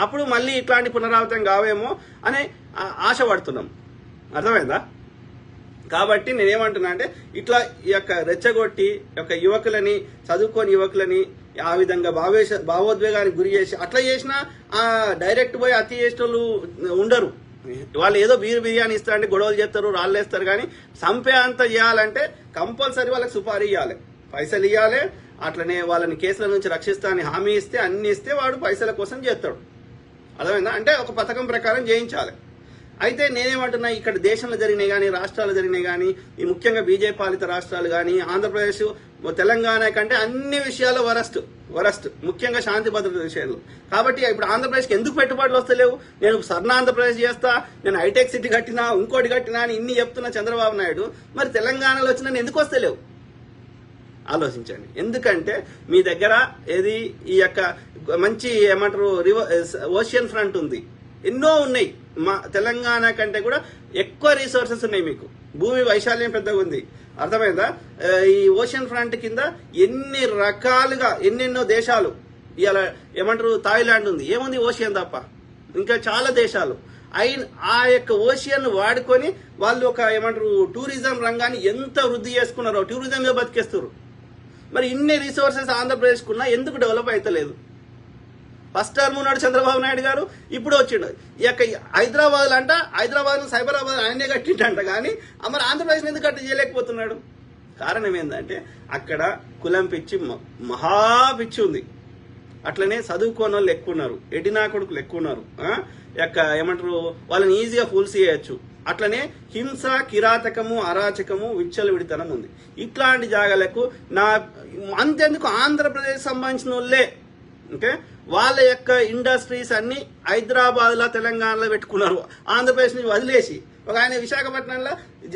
అప్పుడు మళ్ళీ ఇట్లాంటి పునరావృతం కావేమో అనే ఆశపడుతున్నాం. అర్థమైందా? కాబట్టి నేనేమంటున్నా అంటే ఇట్లా ఈ రెచ్చగొట్టి యువకులని చదువుకోని యువకులని ఆ విధంగా భావోద్వేగానికి గురి చేసి అట్లా చేసినా డైరెక్ట్ పోయి హత్య చేసేటోళ్ళు ఉండరు. వాళ్ళు ఏదో బిర్యానీ ఇస్తారంటే గొడవలు చేస్తారు, రాళ్ళు వేస్తారు. కానీ చంపే అంత చేయాలంటే కంపల్సరీ వాళ్ళకి సుపారీ ఇవ్వాలి, పైసలు ఇవ్వాలి. అట్లనే వాళ్ళని కేసుల నుంచి రక్షిస్తా అని హామీ ఇస్తే అన్ని ఇస్తే వాడు పైసల కోసం చేస్తాడు. అర్థమైందా? అంటే ఒక పథకం ప్రకారం చేయించాలి. అయితే నేనేమంటున్నా, ఇక్కడ దేశంలో జరిగినాయి కానీ రాష్ట్రాలు జరిగినాయి కానీ ఈ ముఖ్యంగా బీజేపీ పాలిత రాష్ట్రాలు కానీ ఆంధ్రప్రదేశ్ తెలంగాణ కంటే అన్ని విషయాల్లో వరస్ట్ ముఖ్యంగా శాంతి భద్రత విషయాలు. కాబట్టి ఇప్పుడు ఆంధ్రప్రదేశ్కి ఎందుకు పెట్టుబడులు వస్తలేవు? నేను స్వర్ణాంధ్రప్రదేశ్ చేస్తా, నేను హైటెక్ సిటీ కట్టినా ఇంకోటి కట్టినా అని ఇన్ని చెప్తున్నా చంద్రబాబు నాయుడు, మరి తెలంగాణలో వచ్చినా ఎందుకు వస్తలేవు? ఆలోచించండి. ఎందుకంటే మీ దగ్గర ఏది ఈ మంచి ఏమంటారు ఓషియన్ ఫ్రంట్ ఉంది, ఎన్నో ఉన్నాయి. మా తెలంగాణ కంటే కూడా ఎక్కువ రిసోర్సెస్ ఉన్నాయి మీకు, భూమి వైశాల్యం పెద్దగా ఉంది. అర్థమైందా? ఈ ఓషియన్ ఫ్రంట్ కింద ఎన్ని రకాలుగా ఎన్నెన్నో దేశాలు ఇలా ఏమంటారు థాయిలాండ్ ఉంది, ఏముంది ఓషియన్ తప్ప, ఇంకా చాలా దేశాలు ఆ ఓషియన్ వాడుకొని వాళ్ళు ఏమంటారు టూరిజం రంగాన్ని ఎంత వృద్ధి చేసుకున్నారో, టూరిజం మీద బతికేస్తారు. మరి ఇన్ని రిసోర్సెస్ ఆంధ్రప్రదేశ్కు ఉన్నా ఎందుకు డెవలప్ అవుతలేదు? ఫస్ట్ టర్మ్ ఉన్నాడు చంద్రబాబు నాయుడు గారు, ఇప్పుడు వచ్చిండు. హైదరాబాద్ సైబరాబాద్ ఆయనే కట్టిండంట, కానీ మరి ఆంధ్రప్రదేశ్ ఎందుకు కట్టి చేయలేకపోతున్నాడు? కారణం ఏంటంటే అక్కడ కులం పిచ్చి మహా పిచ్చి ఉంది. అట్లనే చదువుకోని వాళ్ళు ఎక్కువ ఉన్నారు, ఎడినా కొడుకులు ఎక్కువ ఉన్నారు. ఏమంటారు వాళ్ళని ఈజీగా ఫూల్స్ చేయొచ్చు. అట్లనే హింస, కిరాతకము, అరాచకము, విచ్చలవిడితనం ఉంది. ఇట్లాంటి జాగాలకు అంతెందుకు ఆంధ్రప్రదేశ్ సంబంధించిన వాళ్ళే ఓకే వాళ్ళ ఇండస్ట్రీస్ అన్ని హైదరాబాద్ లో తెలంగాణలో పెట్టుకున్నారు, ఆంధ్రప్రదేశ్ నుంచి వదిలేసి. ఒక ఆయన విశాఖపట్నంలో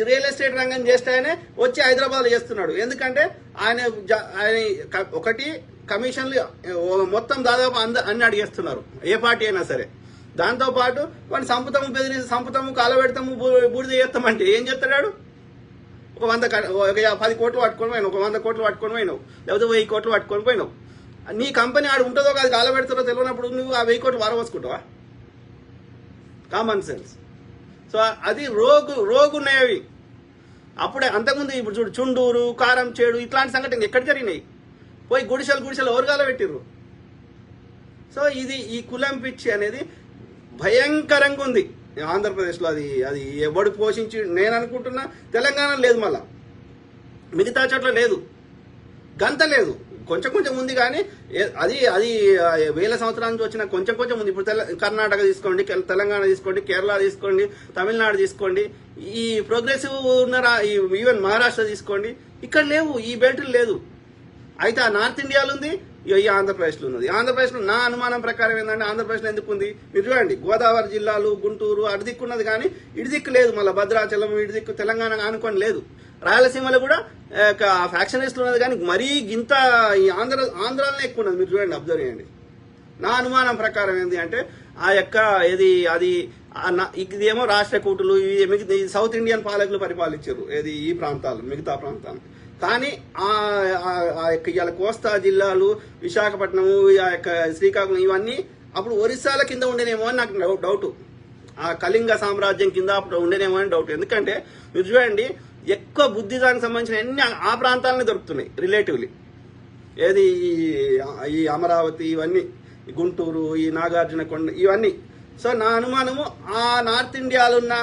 రియల్ ఎస్టేట్ రంగం చేస్తే ఆయన వచ్చి హైదరాబాద్ లో చేస్తున్నాడు. ఎందుకంటే ఆయన ఒకటి కమిషన్లు మొత్తం దాదాపు అన్ని అడిగేస్తున్నారు, ఏ పార్టీ అయినా సరే. దాంతో పాటు వాడిని సంపుతాము కాలబెడతాము బూడిద చేస్తామంటే ఏం చేస్తాడు? ఒక 10 కోట్లు పట్టుకొని పోయినావు, ఒక 100 కోట్లు పట్టుకొని పోయినావు, లేకపోతే 1000 కోట్లు పట్టుకొని పోయినావు. నీ కంపెనీ ఆడు ఉంటుందో కాదు కాలబెడతారో తెలియనప్పుడు నువ్వు ఆ 1000 కోట్లు వారవసుకుంటావా? Common sense. సో అది రోగున్నాయి. అప్పుడే అంతకుముందు ఇప్పుడు చూడు చుండూరు, కారం చేడు ఇట్లాంటి సంఘటనలు ఎక్కడ జరిగినాయి? పోయి గుడిసెలు ఎవరు కాలబెట్టిర్రు? సో ఇది ఈ కులం పిచ్చి అనేది భయంకరంగా ఉంది ఆంధ్రప్రదేశ్లో. అది ఎవడు పోషించి నేను అనుకుంటున్నా తెలంగాణ లేదు, మళ్ళా మిగతా చోట్ల లేదు, గంత లేదు. కొంచెం ఉంది కానీ అది 1000 సంవత్సరాల నుంచి వచ్చిన కొంచెం ఉంది. ఇప్పుడు కర్ణాటక తీసుకోండి, తెలంగాణ తీసుకోండి, కేరళ తీసుకోండి, తమిళనాడు తీసుకోండి, ఈ ప్రోగ్రెసివ్ ఉన్న ఈవెన్ మహారాష్ట్ర తీసుకోండి, ఇక్కడ లేవు, ఈ బెల్ట్ లేదు. అయితే ఆ నార్త్ ఇండియాలో ఉంది, ఈ ఆంధ్రప్రదేశ్లో ఉన్నది. ఆంధ్రప్రదేశ్లో నా అనుమానం ప్రకారం ఏంటంటే ఆంధ్రప్రదేశ్లో ఎందుకు ఉంది మీరు చూడండి, గోదావరి జిల్లాలు, గుంటూరు అటు దిక్కున్నది కానీ ఇటు దిక్కు లేదు. మళ్ళీ భద్రాచలం ఇటు దిక్కు తెలంగాణ అనుకొని లేదు. రాయలసీమలో కూడా ఫ్యాక్షనిస్టులు ఉన్నది కానీ మరీ ఇంత ఈ ఆంధ్రాలోనే ఎక్కువ ఉన్నది. మీరు చూడండి, అబ్జర్వ్ చేయండి. నా అనుమానం ప్రకారం ఏంటి అంటే ఆ యొక్క ఇదేమో రాష్ట్ర కూటులు, మిగతా సౌత్ ఇండియన్ పాలకులు పరిపాలించారు ఏది ఈ ప్రాంతాలు, మిగతా ప్రాంతాలు. కానీ ఇవాళ కోస్తా జిల్లాలు, విశాఖపట్నం, ఆ యొక్క శ్రీకాకుళం ఇవన్నీ అప్పుడు ఒరిస్సాల కింద ఉండేనేమో అని నాకు డౌట్. ఆ కళింగ సామ్రాజ్యం కింద అప్పుడు ఉండేనేమో అని డౌట్. ఎందుకంటే మీరు చూడండి, ఎక్కువ బుద్ధిజానికి సంబంధించిన అన్ని ఆ ప్రాంతాలనే దొరుకుతున్నాయి రిలేటివ్లీ. ఏది ఈ అమరావతి, ఇవన్నీ గుంటూరు, ఈ నాగార్జున కొండ, ఇవన్నీ. సో నా అనుమానము ఆ నార్త్ ఇండియాలో ఉన్న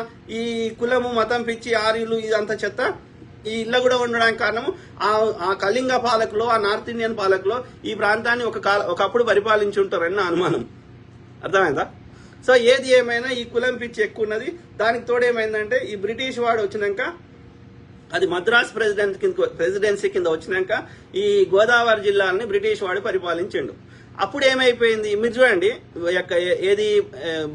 ఈ కులము, మతం పిచ్చి, ఆర్యులు ఇదంతా చెత్త ఈ ఇళ్ళ కూడా ఉండడానికి కారణము ఆ కళింగ పాలకులు, ఆ నార్త్ ఇండియన్ పాలకులు ఈ ప్రాంతాన్ని ఒకప్పుడు పరిపాలించి ఉంటారని నా అనుమానం. అర్థమైందా? సో ఏది ఏమైనా ఈ కులం పిచ్చి ఎక్కువ ఉన్నది. దానికి తోడేమైందంటే ఈ బ్రిటిష్ వాడు వచ్చినాక, అది మద్రాస్ ప్రెసిడెన్సీ కింద వచ్చినాక ఈ గోదావరి జిల్లాలని బ్రిటిష్ వాడు పరిపాలించిండు. అప్పుడు ఏమైపోయింది మీరు చూడండి, ఏది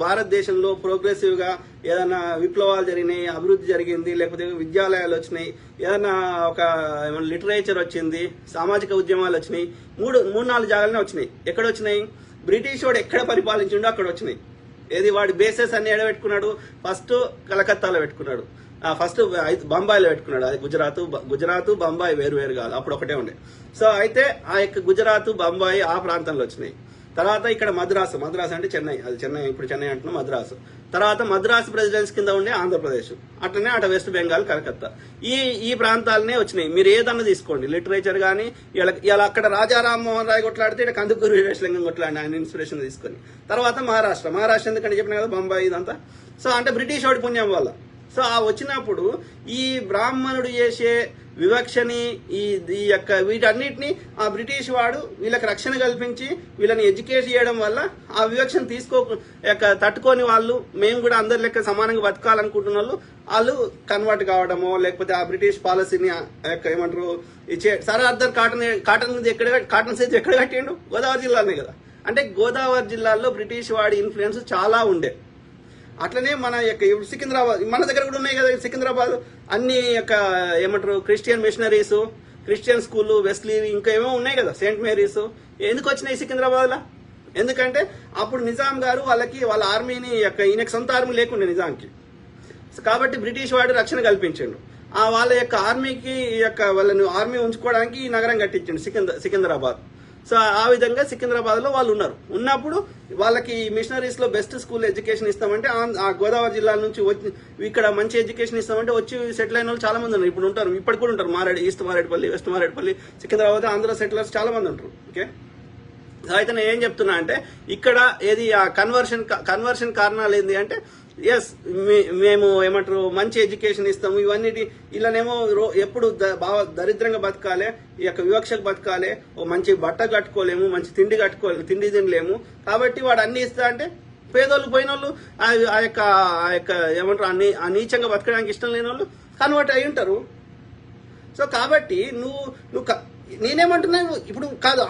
భారతదేశంలో ప్రోగ్రెసివ్ గా ఏదైనా విప్లవాలు జరిగినాయి, అభివృద్ధి జరిగింది, లేకపోతే విద్యాలయాలు వచ్చినాయి, ఏదైనా ఒక లిటరేచర్ వచ్చింది, సామాజిక ఉద్యమాలు వచ్చినాయి, మూడు నాలుగు జాగాలనే వచ్చినాయి. ఎక్కడ వచ్చినాయి? బ్రిటిష్ వాడు ఎక్కడ పరిపాలించిండో అక్కడ వచ్చినాయి. ఏది వాడి బేసెస్ అన్ని ఎడబెట్టుకున్నాడు? ఫస్ట్ కలకత్తాలో పెట్టుకున్నాడు, ఫస్ట్ బొంబాయిలో పెట్టుకున్నాడు. అది గుజరాత్ బొంబాయి వేరు కాదు, అప్పుడు ఒకటే ఉండే. సో అయితే ఆ యొక్క గుజరాత్, బొంబాయి ఆ ప్రాంతంలో వచ్చినాయి. తర్వాత ఇక్కడ మద్రాసు అంటే చెన్నై, అది చెన్నై, ఇప్పుడు చెన్నై అంటున్నాం, మద్రాసు. తర్వాత మద్రాసు ప్రెసిడెన్సీ కింద ఉండే ఆంధ్రప్రదేశ్, అట్లనే అటు వెస్ట్ బెంగాల్, కలకత్తా, ఈ ప్రాంతాలనే వచ్చినాయి. మీరు ఏదన్నా తీసుకోండి, లిటరేచర్ కానీ ఇలా అక్కడ రాజా రామ్మోహన్ రాయ్ కొట్లాడితే ఇక్కడ కందుకూరు వీరేశలింగం కొట్లాడి ఆయన ఇన్స్పిరేషన్ తీసుకొని. తర్వాత మహారాష్ట్ర ఎందుకంటే చెప్పిన కదా బొంబాయి ఇదంతా. సో అంటే బ్రిటిష్ వాడి పుణ్యం వల్ల. సో ఆ వచ్చినప్పుడు ఈ బ్రాహ్మణుడు చేసే వివక్షని, ఈ యొక్క వీటన్నిటిని ఆ బ్రిటిష్ వాడు వీళ్ళకి రక్షణ కల్పించి వీళ్ళని ఎడ్యుకేట్ చేయడం వల్ల ఆ వివక్షను తట్టుకొని వాళ్ళు, మేము కూడా అందరి లెక్క సమానంగా బతకాలనుకుంటున్న వాళ్ళు కన్వర్ట్ కావడమో, లేకపోతే ఆ బ్రిటిష్ పాలసీని ఏమంటారు సర్ ఆర్థర్ కాటన్ సైజ్ ఎక్కడ కట్టిండు? గోదావరి జిల్లానే కదా. అంటే గోదావరి జిల్లాలో బ్రిటిష్ వాడి ఇన్ఫ్లుయెన్స్ చాలా ఉండే. అట్లనే మన యొక్క సికింద్రాబాద్, మన దగ్గర కూడా ఉన్నాయి కదా సికింద్రాబాద్, అన్ని యొక్క ఏమంటారు Christian machineries, Christian school, Wesley, ఇంకా ఏమో ఉన్నాయి కదా, సెయింట్ మేరీస్. ఎందుకు వచ్చినాయి సికింద్రాబాద్ లో? ఎందుకంటే అప్పుడు నిజాం గారు వాళ్ళ ఆర్మీని ఈయనకి సొంత ఆర్మీ లేకుండే నిజాంకి, కాబట్టి బ్రిటిష్ వాడు రక్షణ కల్పించిండు. వాళ్ళ యొక్క ఆర్మీకి వాళ్ళని ఆర్మీ ఉంచుకోవడానికి ఈ నగరం కట్టించిండు సికింద్రాబాద్. సో ఆ విధంగా సికింద్రాబాద్ లో వాళ్ళు ఉన్నప్పుడు వాళ్ళకి మిషనరీస్ లో బెస్ట్ స్కూల్ ఎడ్యుకేషన్ ఇస్తామంటే, ఆ గోదావరి జిల్లాల నుంచి వచ్చి ఇక్కడ మంచి ఎడ్యుకేషన్ ఇస్తామంటే వచ్చి సెటిల్ అయిన వాళ్ళు చాలా మంది ఉన్నారు. ఇప్పుడు ఉంటారు, ఇప్పటికి కూడా ఉంటారు. East Marredpally, west Marredpally, Secunderabad, Andhra settlers చాలా మంది ఉంటారు. ఓకే, అయితే నేను ఏం చెప్తున్నా అంటే ఇక్కడ ఏది ఆ కన్వర్షన్ కారణాలు ఏంది అంటే, ఎస్ మేము ఏమంటారు మంచి ఎడ్యుకేషన్ ఇస్తాము, ఇవన్నీ ఇలానేమో ఎప్పుడు బాగా దరిద్రంగా బతకాలి, ఈ యొక్క వివక్షకు బతకాలి, ఓ మంచి బట్ట కట్టుకోలేము, మంచి తిండి తినలేము, కాబట్టి వాడు అన్ని ఇస్తా అంటే పేదోళ్ళు పోయిన వాళ్ళు ఆ యొక్క ఏమంటారు ఆ నీచంగా బతకడానికి ఇష్టం లేని వాళ్ళు కన్వర్ట్ అయి ఉంటారు. సో కాబట్టి నువ్వు నేనేమంటున్నా, ఇప్పుడు కాదు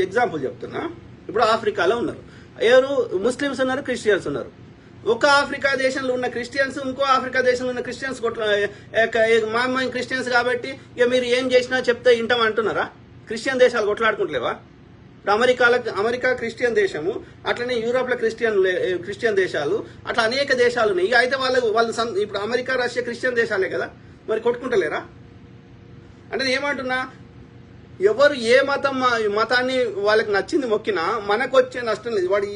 ఎగ్జాంపుల్ చెప్తున్నా, ఇప్పుడు ఆఫ్రికాలో ఉన్నారు, ఎవరు ముస్లిమ్స్ ఉన్నారు, క్రిస్టియన్స్ ఉన్నారు. ఒక ఆఫ్రికా దేశంలో ఉన్న క్రిస్టియన్స్ ఇంకో ఆఫ్రికా దేశంలో ఉన్న క్రిస్టియన్స్ మా క్రిస్టియన్స్ కాబట్టి ఇక మీరు ఏం చేసినా చెప్తే వింటాం అంటున్నారా? క్రిస్టియన్ దేశాలు కొట్లాడుకుంటలేవా? ఇప్పుడు అమెరికా క్రిస్టియన్ దేశము, అట్లనే యూరోప్ లో క్రిస్టియన్ దేశాలు, అట్లా అనేక దేశాలు ఉన్నాయి. ఇక అయితే వాళ్ళు ఇప్పుడు అమెరికా, రష్యా క్రిస్టియన్ దేశాలే కదా, మరి కొట్టుకుంటలేరా? అంటే ఏమంటున్నా, ఎవరు ఏ మతాన్ని వాళ్ళకి నచ్చింది మొక్కినా మనకు వచ్చే నష్టం లేదు. వాడు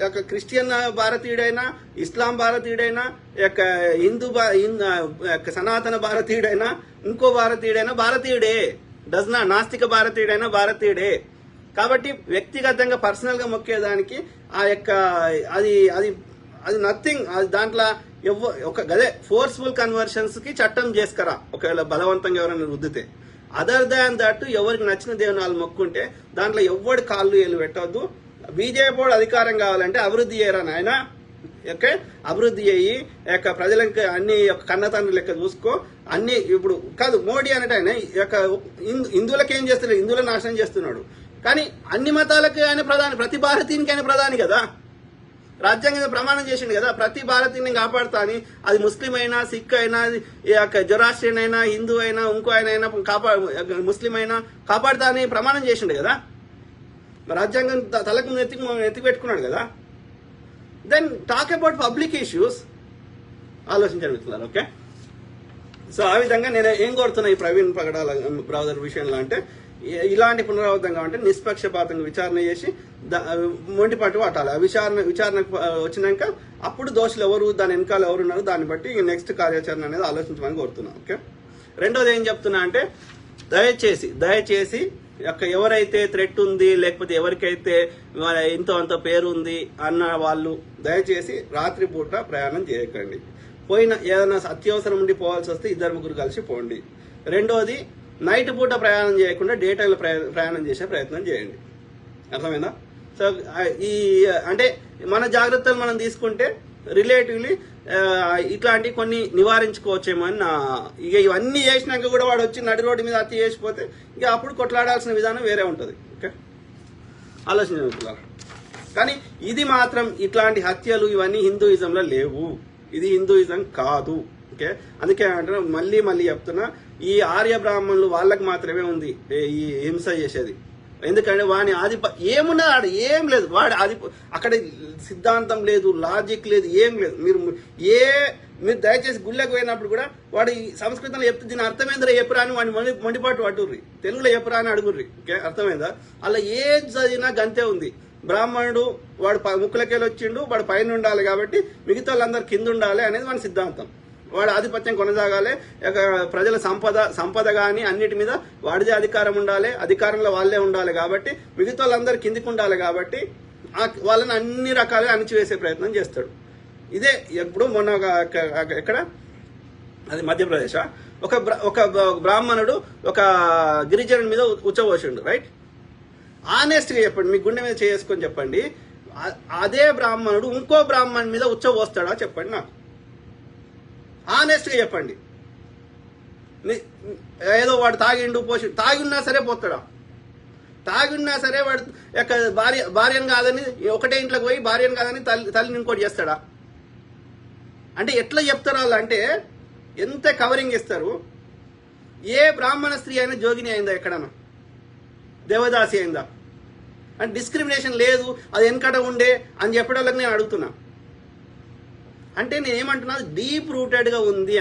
యొక్క క్రిస్టియన్ భారతీయుడైనా, ఇస్లాం భారతీయుడైనా, హిందూ సనాతన భారతీయుడైనా, ఇంకో భారతీయుడైనా భారతీయుడే. నాస్తిక భారతీయుడైనా భారతీయుడే. కాబట్టి వ్యక్తిగతంగా పర్సనల్ గా మొక్కేదానికి అది నథింగ్. దాంట్లో గదే ఫోర్స్ఫుల్ కన్వర్షన్స్ కి చట్టం చేసుకురా, ఒకవేళ బలవంతంగా ఎవరైనా రుద్దితే. అదర్ దాన్ దట్ ఎవరికి నచ్చిన దేవునాలు మొక్కుంటే దాంట్లో ఎవడి కాళ్ళు ఏళ్ళు పెట్టవద్దు. బీజేపీ అధికారం కావాలంటే అభివృద్ధి చేయరా నాయన, ఓకే, అభివృద్ధి అయ్యి యొక్క ప్రజలకి అన్ని కన్న తండ్రి లెక్క చూసుకో అన్ని. ఇప్పుడు కాదు మోడీ అనేట ఆయన యొక్క హిందువులకు ఏం చేస్తున్నాడు, హిందువులను నాశనం చేస్తున్నాడు. కానీ అన్ని మతాలకు ఆయన ప్రధాని, ప్రతి భారతీయునికి ఆయన ప్రధాని కదా. రాజ్యాంగం ప్రమాణం చేసిండు కదా, ప్రతి భారతీయుని కాపాడుతా అని. అది ముస్లిం అయినా, సిక్ అయినా, జొరాస్ట్రియన్ అయినా, హిందూ అయినా, ఇంకో ఆయన అయినా ముస్లిం అయినా కాపాడుతా అని ప్రమాణం చేసిండు కదా. రాజ్యాంగం తలకు ఎత్తి పెట్టుకున్నాడు కదా. Then talk about public issues, ఆలోచించగలుగుతున్నారు. ఓకే, సో ఆ విధంగా నేను ఏం కోరుతున్నా ఈ ప్రవీణ్ పగడాల బ్రదర్ విషయంలో అంటే, ఇలాంటి పునరావృతం కావాలంటే నిష్పక్షపాతంగా విచారణ చేసి మొండిపాటు పట్టాలి. ఆ విచారణకు వచ్చినాక అప్పుడు దోషులు ఎవరు, దాని వెనకాల ఎవరు ఉన్నారు, దాన్ని బట్టి నెక్స్ట్ కార్యాచరణ అనేది ఆలోచించమని కోరుతున్నాను. ఓకే, రెండోది ఏం చెప్తున్నా అంటే, దయచేసి ఎవరైతే థ్రెట్ ఉంది, లేకపోతే ఎవరికైతే ఇంతో అంత పేరు ఉంది అన్న వాళ్ళు దయచేసి రాత్రి పూట ప్రయాణం చేయకండి. ఏదైనా అత్యవసరం ఉండి పోవాల్సి వస్తే 2-3 కలిసి పోండి. రెండోది, నైట్ పూట ప్రయాణం చేయకుండా డే టైంలో ప్రయాణం చేసే ప్రయత్నం చేయండి. అర్థమైందా? సో అంటే మన జాగ్రత్తలు మనం తీసుకుంటే రిలేటివ్లీ ఇట్లాంటి కొన్ని నివారించుకోవచ్చేమో అని ఇక ఇవన్నీ చేసినాక కూడా వాడు వచ్చి నడి రోడ్డు మీద హత్య చేసిపోతే ఇక అప్పుడు కొట్లాడాల్సిన విధానం వేరే ఉంటుంది. ఓకే, ఆలోచించాలి. కానీ ఇది మాత్రం ఇట్లాంటి హత్యలు ఇవన్నీ హిందూయిజంలో లేవు, ఇది హిందూయిజం కాదు. ఓకే, అందుకే అంటే మళ్ళీ చెప్తున్నా, ఈ ఆర్య బ్రాహ్మణులు వాళ్ళకి మాత్రమే ఉంది ఈ హింస చేసేది. ఎందుకంటే వాడి ఏమున్నది ఆడ, ఏం లేదు. వాడి అక్కడ సిద్ధాంతం లేదు, లాజిక్ లేదు, ఏం లేదు. మీరు దయచేసి గుళ్ళకి పోయినప్పుడు కూడా వాడు ఈ సంస్కృతంలో చెప్తే దీని అర్థమైందిరా ఎప్పురా అని వాడిని మొండిపాటు పట్టుర్రి, తెలుగులో ఎప్పురా అని అడుగుర్రి. ఓకే, అర్థమైందా? అలా ఏది చదివినా గంతే ఉంది. బ్రాహ్మణుడు వాడు ముక్కులకెళ్ళి వచ్చిండు, వాడు పైన ఉండాలి కాబట్టి మిగతా వాళ్ళందరూ కింద ఉండాలి అనేది మన సిద్ధాంతం. వాడు ఆధిపత్యం కొనసాగాలి, ప్రజల సంపద కానీ అన్నిటి మీద వాడిదే అధికారం ఉండాలి, అధికారంలో వాళ్ళే ఉండాలి కాబట్టి మిగతా వాళ్ళందరూ కిందికి ఉండాలి కాబట్టి వాళ్ళని అన్ని రకాలుగా అణిచివేసే ప్రయత్నం చేస్తాడు. ఇదే ఎప్పుడు మొన్న ఎక్కడ అది మధ్యప్రదేశ్ ఒక బ్రాహ్మణుడు ఒక గిరిజనుడి మీద ఉచ్చబోసిండు. రైట్, ఆనెస్ట్గా చెప్పండి, మీ గుండె మీద చేసుకొని చెప్పండి, అదే బ్రాహ్మణుడు ఇంకో బ్రాహ్మణుడి మీద ఉచ్చబోస్తాడా చెప్పండి నాకు. ఆనెస్ట్గా చెప్పండి. ఏదో వాడు తాగిండు తాగిన్నా సరే పోతాడా? తాగిన్నా సరే వాడు భార్యను కాదని ఒకటే ఇంట్లోకి పోయి భార్యను కాదని తల్లిని ఇంకోటి చేస్తాడా? అంటే ఎట్లా చెప్తారు వాళ్ళు అంటే ఎంత కవరింగ్ ఇస్తారు. ఏ బ్రాహ్మణ స్త్రీ అయినా జోగిని అయిందా ఎక్కడన్నా? దేవదాసి అయిందా? అంటే డిస్క్రిమినేషన్ లేదు, అది వెనకట ఉండే అని చెప్పడానికి నేను అడుగుతున్నా. అంటే నేను ఏమంటున్నా, డీప్ రూటెడ్గా ఉంది,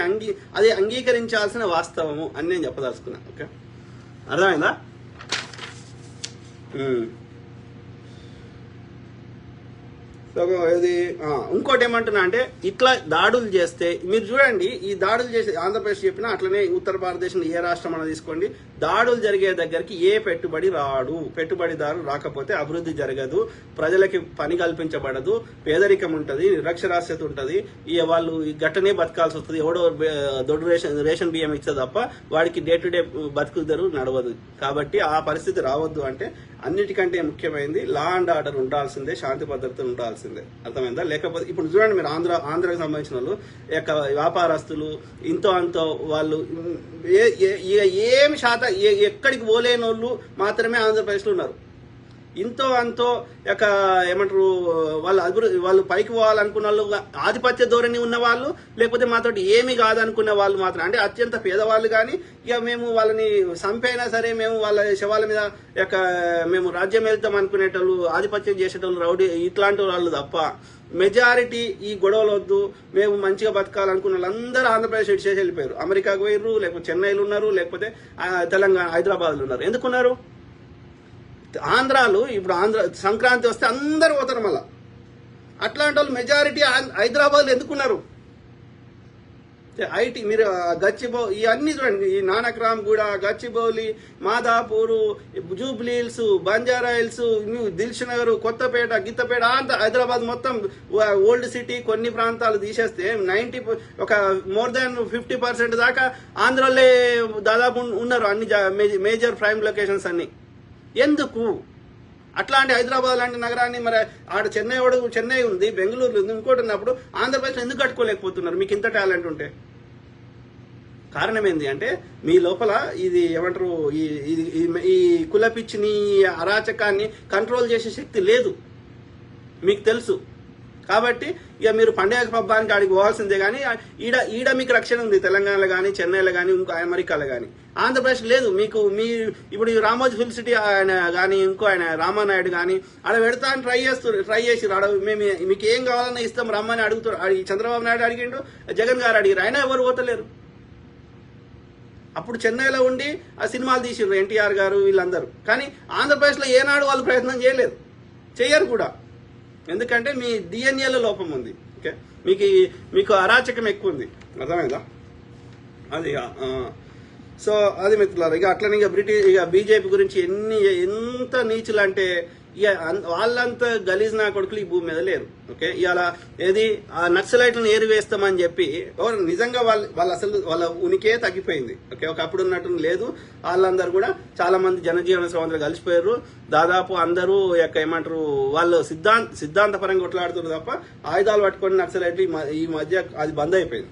అది అంగీకరించాల్సిన వాస్తవము అని నేను చెప్పదలుచుకున్నా. ఓకే, అర్థమైందా? సో ఇది ఇంకోటి ఏమంటున్నా అంటే, ఇట్లా దాడులు చేస్తే మీరు చూడండి, ఈ దాడులు చేసే ఆంధ్రప్రదేశ్ చెప్పినా అట్లనే ఉత్తర భారతదేశంలో ఏ రాష్ట్రం మనం తీసుకోండి, దాడులు జరిగే దగ్గరికి ఏ పెట్టుబడిదారు రాకపోతే అభివృద్ధి జరగదు, ప్రజలకి పని కల్పించబడదు, పేదరికం ఉంటుంది, నిరక్షరాస్యత ఉంటుంది, వాళ్ళు గట్టనే బతకాల్సి వస్తుంది. ఎవడో దొడ్డు రేషన్ బియ్యం ఇస్తే తప్ప వాడికి డే టు డే బతుకుదరు నడవదు. కాబట్టి ఆ పరిస్థితి రావద్దు అంటే అన్నిటికంటే ముఖ్యమైనది లా అండ్ ఆర్డర్ ఉండాల్సిందే, శాంతి భద్రతలు ఉండాల్సిందే. అర్థమైందా? లేకపోతే ఇప్పుడు చూడండి, మీరు ఆంధ్రాకి సంబంధించిన వాళ్ళు వ్యాపారస్తులు ఇంతో అంతో వాళ్ళు ఏమి శాతం ఎక్కడికి పోలేని వాళ్ళు మాత్రమే ఆంధ్రప్రదేశ్లో ఉన్నారు. ఇంతో అంతో ఏమంటారు వాళ్ళు పైకి పోవాలనుకున్న వాళ్ళు, ఆధిపత్య ధోరణి ఉన్న వాళ్ళు, లేకపోతే మాతోటి ఏమి కాదనుకునే వాళ్ళు మాత్రం, అంటే అత్యంత పేదవాళ్ళు. కానీ ఇక మేము వాళ్ళని చంపైనా సరే మేము వాళ్ళ శవాల మీద మేము రాజ్యం వెళ్తాం అనుకునేటోళ్ళు, ఆధిపత్యం చేసేటోళ్ళు, రౌడీ ఇట్లాంటి వాళ్ళు తప్ప మెజారిటీ ఈ గొడవలు వద్దు, మేము మంచిగా బతకాలనుకున్న వాళ్ళందరూ ఆంధ్రప్రదేశ్ చేసి వెళ్ళిపోయారు. అమెరికాకు పోయారు, లేకపోతే చెన్నైలో ఉన్నారు, లేకపోతే తెలంగాణ హైదరాబాద్లో ఉన్నారు. ఎందుకున్నారు? ఆంధ్రాలు ఇప్పుడు సంక్రాంతి వస్తే అందరూ పోతారు. మళ్ళా అట్లాంటి వాళ్ళు మెజారిటీ హైదరాబాద్లో ఎందుకున్నారు? ఐటీ మీరు గచ్చిబౌలి ఇవన్నీ చూడండి, ఈ నానక్రామ్గూడ, గచ్చిబౌలి, మాదాపూరు, జూబ్లీహిల్స్, బంజారా హిల్స్, దిల్షుక్ నగర్, కొత్తపేట, గిత్తపేట అంతా హైదరాబాద్ మొత్తం ఓల్డ్ సిటీ కొన్ని ప్రాంతాలు తీసేస్తే మోర్ దాన్ 50% దాకా ఆంధ్రలో దాదాపు ఉన్నారు. అన్ని మేజర్ ప్రైమ్ లొకేషన్స్ అన్ని. ఎందుకు అట్లాంటి హైదరాబాద్ లాంటి నగరాన్ని మరి ఆడ చెన్నై ఉంది, బెంగళూరు ఉంది, ఇంకోటి ఉన్నప్పుడు ఆంధ్రప్రదేశ్లో ఎందుకు కట్టుకోలేకపోతున్నారు? మీకు ఇంత టాలెంట్ ఉంటే కారణం ఏంది అంటే మీ లోపల ఇది ఏమంటారు, ఈ కులపిచ్చిని అరాచకాన్ని కంట్రోల్ చేసే శక్తి లేదు, మీకు తెలుసు. కాబట్టి ఇక మీరు పండుగ పబ్బానికి ఆడికి పోవాల్సిందే. కానీ ఈడ మీకు రక్షణ ఉంది, తెలంగాణలో కానీ, చెన్నైలో కానీ, ఇంకో అమెరికాలో కానీ. ఆంధ్రప్రదేశ్ లేదు. మీకు ఇప్పుడు రామోజీ ఫిల్మ్ సిటీ ఆయన కానీ, ఇంకో ఆయన రామానాయుడు కానీ ఆడ పెడతా అని ట్రై చేసి ఆడ మేము మీకు ఏం కావాలన్నా ఇస్తాం రమ్మని అడుగుతారు. చంద్రబాబు నాయుడు అడిగిండు, జగన్ గారు అడిగారు, అయినా ఎవరు పోతలేరు. అప్పుడు చెన్నైలో ఉండి ఆ సినిమాలు తీసిర్రు ఎన్టీఆర్ గారు వీళ్ళందరూ. కానీ ఆంధ్రప్రదేశ్లో ఏనాడు వాళ్ళు ప్రయత్నం చేయలేదు, చేయరు కూడా. ఎందుకంటే మీ డిఎన్ఏలో లోపం ఉంది. ఓకే, మీకు అరాచకం ఎక్కువ ఉంది, అర్థమైందా? అది సో అది మిత్రులారా. ఇక అట్లనే ఇక బీజేపీ గురించి ఎంత నీచులు అంటే ఇక వాళ్ళంత గలీజ్ నా కొడుకులు ఈ భూమి మీద లేరు. ఓకే, ఇవాళ ఏది ఆ నక్సలైట్లను ఏరివేస్తామని చెప్పి నిజంగా వాళ్ళు అసలు వాళ్ళ ఉనికే తగ్గిపోయింది. ఓకే, ఒకప్పుడు ఉన్నట్టు లేదు. వాళ్ళందరూ కూడా చాలా మంది జనజీవన స్రవంతులు కలిసిపోయారు. దాదాపు అందరూ ఏమంటారు, వాళ్ళు సిద్ధాంతపరంగా కొట్లాడుతున్నారు తప్ప ఆయుధాలు పట్టుకొని నక్సలైట్లు ఈ మధ్య అది బంద్ అయిపోయింది.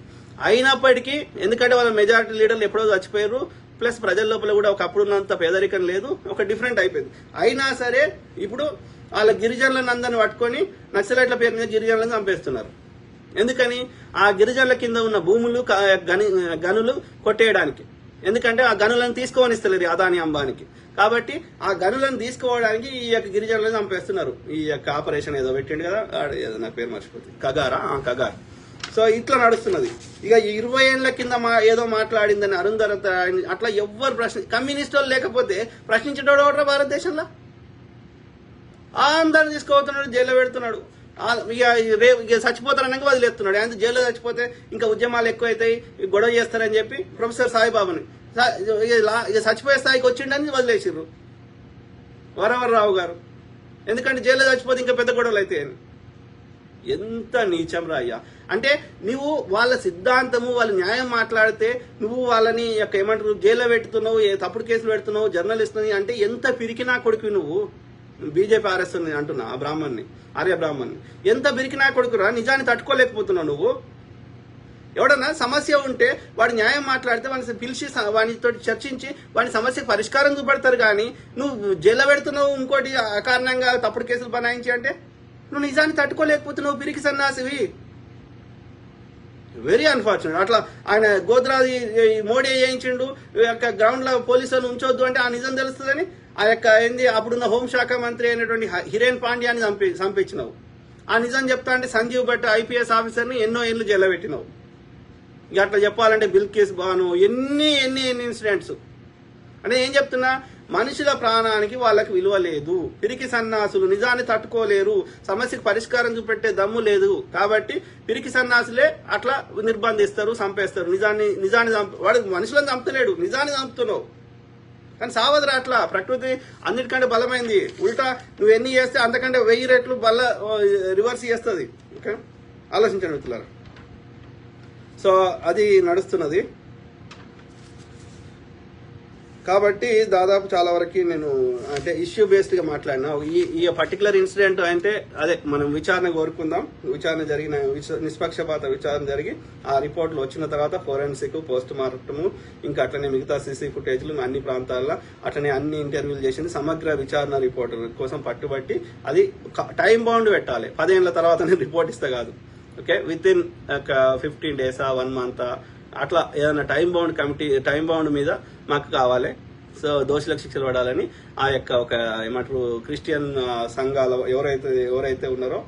అయినప్పటికీ ఎందుకంటే వాళ్ళ మెజారిటీ లీడర్లు ఎప్పుడో చచ్చిపోయారు, ప్లస్ ప్రజల లోపల కూడా ఒకప్పుడు ఉన్నంత పేదరికం లేదు, ఒక డిఫరెంట్ అయిపోయింది. అయినా సరే ఇప్పుడు వాళ్ళ గిరిజనులను అందరిని పట్టుకొని నక్సలైట్ల పేరు మీద గిరిజనులను చంపేస్తున్నారు. ఎందుకని? ఆ గిరిజనుల కింద ఉన్న భూములు గనులు కొట్టేయడానికి. ఎందుకంటే ఆ గనులను తీసుకోవనిస్తలేరు అదాని అంబానికి. కాబట్టి ఆ గనులను తీసుకోవడానికి ఈ యొక్క గిరిజనులను చంపేస్తున్నారు. ఈ యొక్క ఆపరేషన్ ఏదో పెట్టిండు కదా, ఏదో నా పేరు మర్చిపోతుంది, కగార్. సో ఇట్లా నడుస్తున్నది. ఇక 20 ఏళ్ల కింద ఏదో మాట్లాడిందని అరుంధర అట్లా ఎవ్వరు కమ్యూనిస్ట్ వాళ్ళు లేకపోతే ప్రశ్నించేటోడు ఒకటి భారతదేశంలో. అందరిని తీసుకోబోతున్నాడు, జైల్లో పెడుతున్నాడు. ఇక చచ్చిపోతారనగా వదిలేస్తున్నాడు. ఆయన జైల్లో చచ్చిపోతే ఇంకా ఉద్యమాలు ఎక్కువ అవుతాయి, గొడవ చేస్తారని చెప్పి ప్రొఫెసర్ సాయిబాబాని ఇక చచ్చిపోయే స్థాయికి వచ్చిండని వదిలేసిర్రు వరవరరావు గారు. ఎందుకంటే జైల్లో చచ్చిపోతే ఇంకా పెద్ద గొడవలు అవుతాయని. ఎంత నీచం రాయ్యా అంటే నువ్వు వాళ్ళ సిద్ధాంతము వాళ్ళ న్యాయం మాట్లాడితే నువ్వు వాళ్ళని ఏమంటారు జైల్లో పెడుతున్నావు, తప్పుడు కేసులు పెడుతున్నావు, జర్నలిస్ట్ని అంటే ఎంత పిరికినా కొడుకు నువ్వు. బీజేపీ ఆర్ఎస్ అంటున్నా ఆ బ్రాహ్మణ్ని, ఆర్య బ్రాహ్మణ్ని ఎంత పిరికినా కొడుకురా, నిజాన్ని తట్టుకోలేకపోతున్నావు నువ్వు. ఎవడన్నా సమస్య ఉంటే వాడి న్యాయం మాట్లాడితే వాడిని పిలిచి వానితో చర్చించి వాడి సమస్యకు పరిష్కారం చూపెడతారు. కానీ నువ్వు జైల్లో పెడుతున్నావు ఇంకోటి అకారణంగా తప్పుడు కేసులు బనాయించి అంటే నువ్వు నిజాన్ని తట్టుకోలేకపోతున్నావు, పిరికి సన్నాసివి. Very unfortunate. అట్లా ఆయన గోద్రాది మోడీ చేయించిండు, గ్రౌండ్ లో పోలీసులను ఉంచొద్దు అంటే ఆ నిజం తెలుస్తుందని ఆ ఏంది అప్పుడున్న హోంశాఖ మంత్రి అయినటువంటి హిరేన్ పాండ్యాని చంపించినావు. ఆ నిజం చెప్తా అంటే సంజీవ్ భట్ ఐపీఎస్ ఆఫీసర్ని ఎన్నో ఏళ్ళు జైల్లో పెట్టినావు. ఇక అట్లా చెప్పాలంటే బిల్కిస్ బాను ఎన్ని ఇన్సిడెంట్స్. అంటే ఏం చెప్తున్నా, మనుషుల ప్రాణానికి వాళ్ళకి విలువ లేదు. పిరికి సన్నాసులు నిజాన్ని తట్టుకోలేరు, సమస్యకు పరిష్కారం చూపెట్టే దమ్ము లేదు. కాబట్టి పిరికి సన్నాసులే అట్లా నిర్బంధిస్తారు, చంపేస్తారు. నిజాన్ని వాడు మనుషులను చంపలేడు, నిజాన్ని చంపుతున్నావు. కానీ సావదురా అట్లా. ప్రకృతి అన్నిటికంటే బలమైంది. ఉల్టా నువ్వు ఎన్ని చేస్తే అంతకంటే 1000 రెట్లు రివర్స్ చేస్తుంది. ఓకే, ఆలోచించండి మిత్రులారా. సో అది నడుస్తున్నది. కాబట్టి దాదాపు చాలా వరకు నేను అంటే ఇష్యూ బేస్డ్ గా మాట్లాడినా. ఈ పర్టికులర్ ఇన్సిడెంట్ అంటే అదే మనం విచారణ కోరుకుందాం. విచారణ జరిగిన నిష్పక్షపాత విచారణ జరిగి ఆ రిపోర్ట్లు వచ్చిన తర్వాత ఫోరెన్సిక్, పోస్ట్ మార్టము, ఇంకా అట్లనే మిగతా సీసీ ఫుటేజ్లు అన్ని ప్రాంతాల్లో అట్లనే అన్ని ఇంటర్వ్యూలు చేసింది. సమగ్ర విచారణ రిపోర్ట్ కోసం పట్టుబట్టి అది టైం బౌండ్ పెట్టాలి. 10 ఏళ్ల తర్వాత రిపోర్ట్ ఇస్తా కాదు. Okay, with in 15 days 1 month అట్లా ఏదైనా టైం బౌండ్ మీద మాకు కావాలి. సో దోషులకు శిక్షలు పడాలని ఆ యొక్క ఒక ఏమంటారు క్రిస్టియన్ సంఘాల ఎవరైతే ఉన్నారో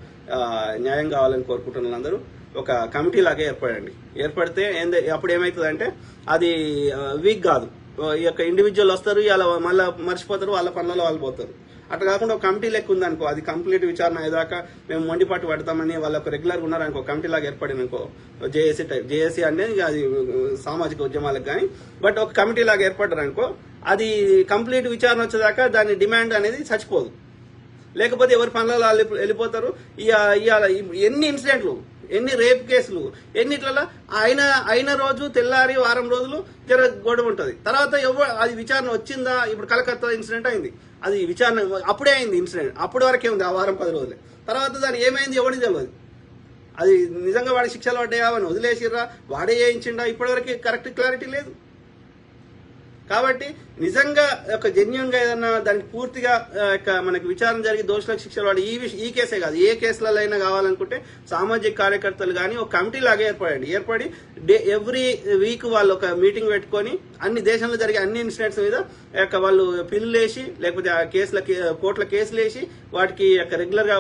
న్యాయం కావాలని కోరుకుంటున్న వాళ్ళందరూ ఒక కమిటీ లాగే ఏర్పడితే అప్పుడు ఏమవుతుందంటే అది వీక్ కాదు. ఈ యొక్క ఇండివిజువల్ వస్తారు, ఇలా మళ్ళీ మర్చిపోతారు, వాళ్ళ పనులలో వాళ్ళు పోతారు. అట్లా కాకుండా ఒక కమిటీ లెక్క ఉందనుకో, అది కంప్లీట్ విచారణ అయ్యేదాకా మేము మొండిపాటు పడతామని వాళ్ళకు రెగ్యులర్గా ఉన్నారనుకో, కమిటీ లాగా ఏర్పడిననుకో, జేఏసీ అనేది అది సామాజిక ఉద్యమాలకు కానీ, బట్ ఒక కమిటీ లాగా ఏర్పడ్డారనుకో అది కంప్లీట్ విచారణ వచ్చేదాకా దాని డిమాండ్ అనేది చచ్చిపోదు. లేకపోతే ఎవరి పనులలో వెళ్ళిపోతారు. ఎన్ని ఇన్సిడెంట్లు ఎన్ని రేప్ కేసులు, ఎన్నిట్లలో అయిన రోజు తెల్లారి వారం రోజులు గొడవ ఉంటుంది. తర్వాత అది విచారణ వచ్చిందా? ఇప్పుడు కలకత్తా ఇన్సిడెంట్ అయింది, అది విచారణ అప్పుడే అయింది ఇన్సిడెంట్, అప్పటి వరకే ఉంది ఆ వారం 10 రోజులే. తర్వాత దాని ఏమైంది ఎవరికి తెలియదు. అది నిజంగా వాడి శిక్షలు పడ్డాయా, అని వదిలేసిర్రా, వాడే చేయించిండా, ఇప్పటివరకు కరెక్ట్ క్లారిటీ లేదు. కాబట్టి నిజంగా ఒక జెన్యున్ గా ఏదన్నా దానికి పూర్తిగా మనకి విచారణ జరిగి దోషులకు శిక్షలు పడి ఈ కేసే కాదు ఏ కేసులలో అయినా కావాలనుకుంటే సామాజిక కార్యకర్తలు కానీ ఒక కమిటీ లాగా ఏర్పడి ఎవ్రీ వీక్ వాళ్ళు ఒక మీటింగ్ పెట్టుకొని అన్ని దేశంలో జరిగే అన్ని ఇన్సిడెంట్స్ మీద వాళ్ళు పిల్లులు వేసి లేకపోతే ఆ కేసుల కోర్టుల కేసులు వేసి వాటికి రెగ్యులర్ గా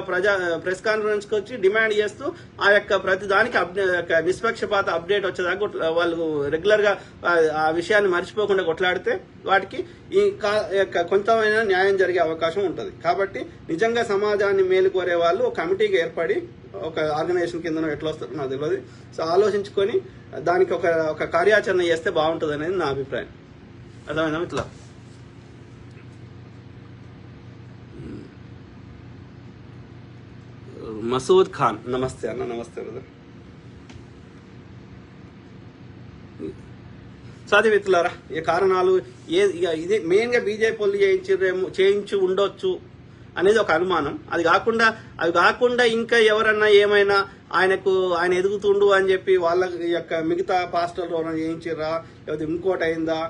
ప్రెస్ కాన్ఫరెన్స్ కి వచ్చి డిమాండ్ చేస్తూ ఆ యొక్క ప్రతి దానికి నిష్పక్షపాత అప్డేట్ వచ్చేదాకా వాళ్ళు రెగ్యులర్ గా ఆ విషయాన్ని మర్చిపోకుండా కొట్లాడితే వాటికి ఈ కొంతమైన న్యాయం జరిగే అవకాశం ఉంటుంది. కాబట్టి నిజంగా సమాజాన్ని మేలుకోరే వాళ్ళు ఒక కమిటీకి ఏర్పడి ఒక ఆర్గనైజేషన్ కింద ఎట్లా వస్తారో నాకు తెలియదు. సో ఆలోచించుకొని దానికి ఒక కార్యాచరణ చేస్తే బాగుంటుంది అనేది నా అభిప్రాయం. అర్థమైందా ఇట్లా? మసూద్ ఖాన్ నమస్తే అన్న. నమస్తే బ్రదర్. సాధిమిత్రులారా, ఈ కారణాలు ఇది మెయిన్ గా బీజేపీ వాళ్ళు చేయించి ఉండొచ్చు అనేది ఒక అనుమానం. అవి కాకుండా ఇంకా ఎవరన్నా ఏమైనా ఆయన ఎదుగుతుండు అని చెప్పి వాళ్ళ యొక్క మిగతా పాస్టర్లు ఎవరైనా చేయించిర్రా, లేకపోతే ఇంకోటి అయిందా,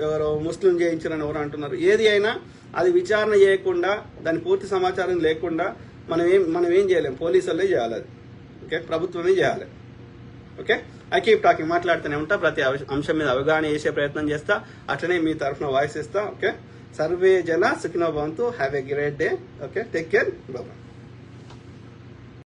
ఎవరో ముస్లిం చేయించారని ఎవరు అంటున్నారు. ఏది అయినా అది విచారణ చేయకుండా దాని పూర్తి సమాచారం లేకుండా మనం ఏం చేయలేం. పోలీసులే చేయాలి అది. ఓకే, ప్రభుత్వమే చేయాలి. ఓకే, ఐ కీప్ టాకింగ్, మాట్లాడుతూనే ఉంటా, ప్రతి అంశం మీద అవగాహన చేసే ప్రయత్నం చేస్తా, అట్లనే మీ తరఫున వాయిస్ ఇస్తా. ఓకే, సర్వే జన సుఖినో భవంతు. Have a great day. Okay, take care, bye.